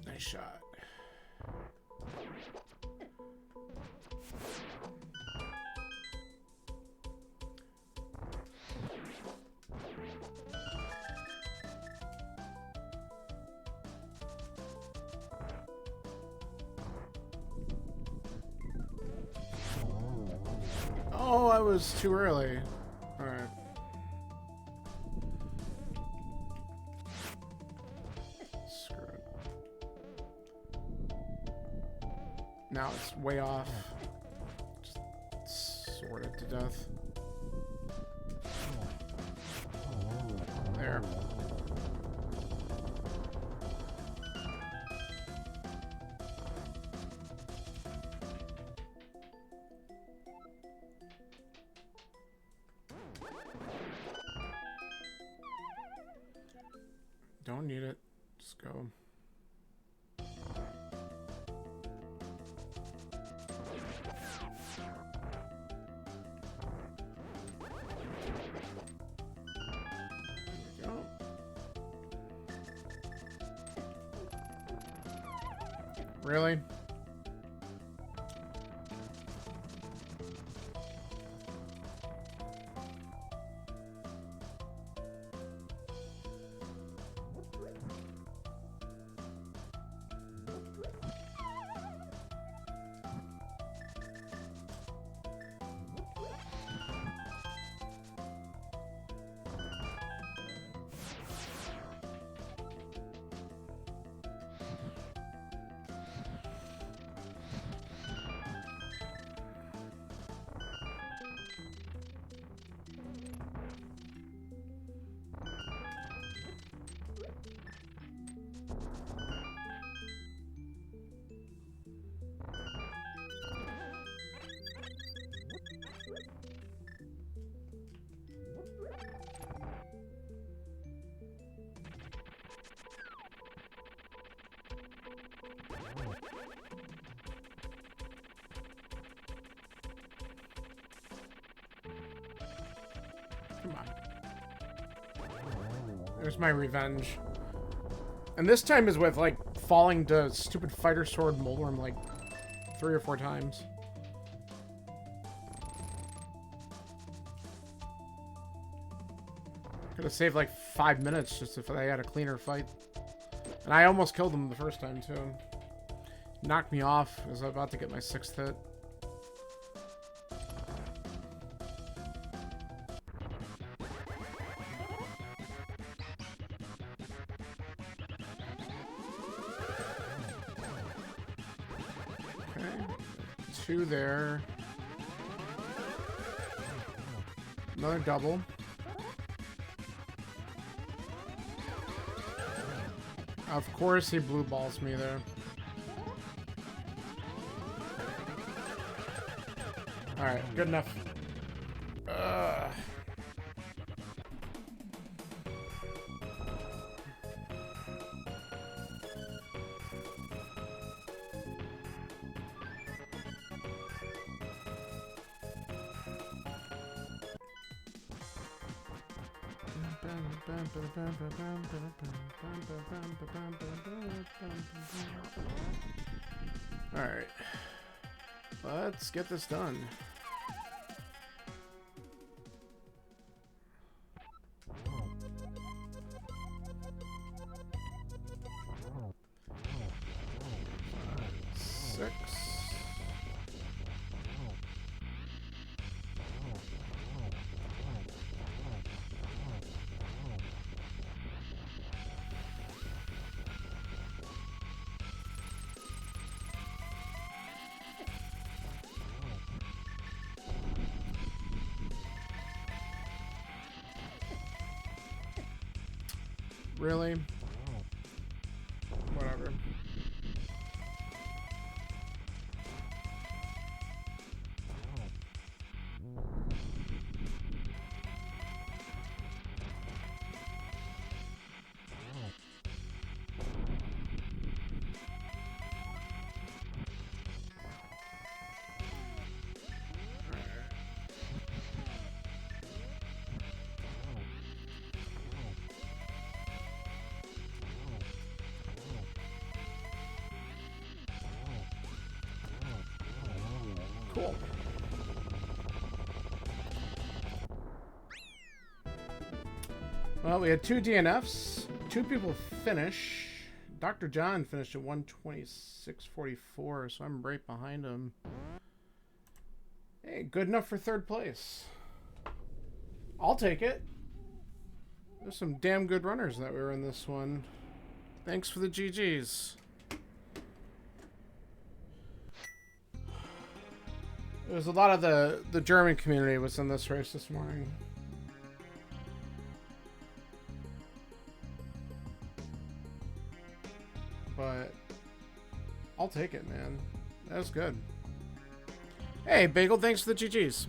Nice shot. Oh, I was too early. All right. Screw it. Now it's way off. Just sort it to death. There. Don't need it. Just go. Really? Come on. There's my revenge. And this time is with, like, falling to stupid fighter sword Molorm, like, 3 or 4 times. Could have saved, like, 5 minutes just if I had a cleaner fight. And I almost killed him the first time, too. Knocked me off as I was about to get my 6th hit. Okay. 2 there. Another double. Of course he blue balls me there. Alright, good enough. Alright. Let's get this done. Really? Whatever. Cool. Well, we had 2 DNFs. 2 people finish. Dr. John finished at 126.44, so I'm right behind him. Hey, good enough for 3rd place. I'll take it. There's some damn good runners that were in this one. Thanks for the GGs. There was a lot of the German community was in this race this morning. But I'll take it, man. That was good. Hey, Bagel, thanks for the GGs.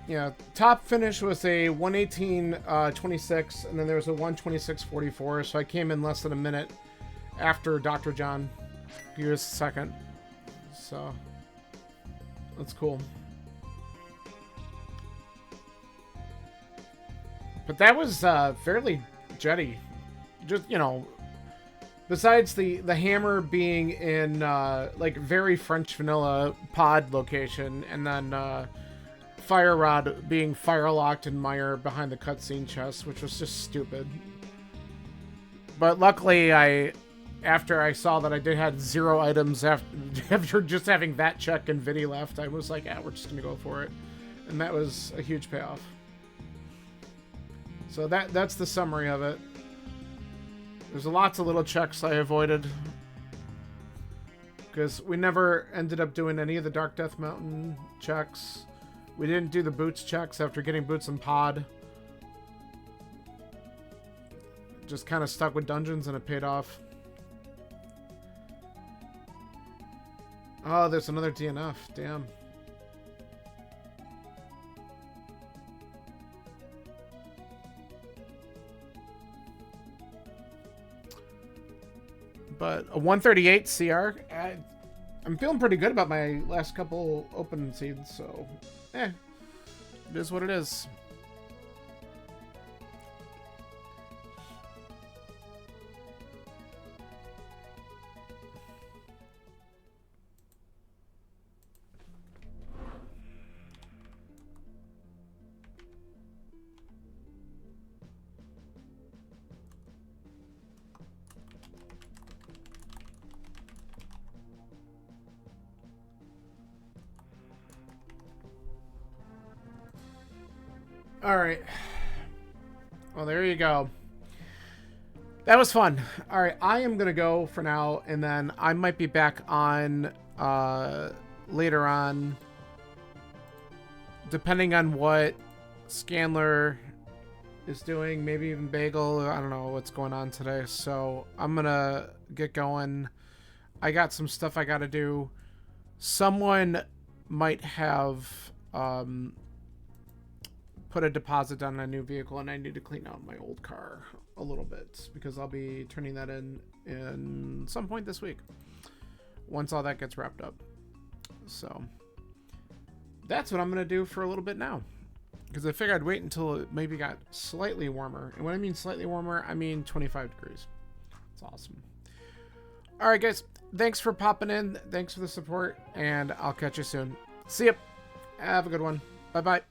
Yeah, top finish was a 118.26, and then there was a 126.44, so I came in less than a minute after Dr. John. He was second. So, that's cool. But that was fairly jetty. Just, you know, besides the hammer being in, like, very French vanilla pod location, and then, Fire Rod being fire-locked in mire behind the cutscene chest, which was just stupid. But luckily, after I saw that I had 0 items after just having that check and Vidi left, I was like, we're just gonna go for it. And that was a huge payoff. So that's the summary of it. There's lots of little checks I avoided, because we never ended up doing any of the Dark Death Mountain checks. We didn't do the boots checks after getting boots and pod. Just kind of stuck with dungeons and it paid off. Oh, there's another DNF. Damn. But a 138 CR, I'm feeling pretty good about my last couple open seeds, so it is what it is. All right. Well, there you go. That was fun. All right, I am gonna go for now, and then I might be back on later on, depending on what Scanler is doing. Maybe even Bagel. I don't know what's going on today, so I'm gonna get going. I got some stuff I gotta do. Someone might have put a deposit on a new vehicle, and I need to clean out my old car a little bit because I'll be turning that in some point this week once all that gets wrapped up. So that's what I'm gonna do for a little bit now, because I figured I'd wait until it maybe got slightly warmer. And when I mean slightly warmer, I mean 25 degrees. It's awesome. All right, guys, thanks for popping in, thanks for the support, and I'll catch you soon. See ya. Have a good one. Bye bye.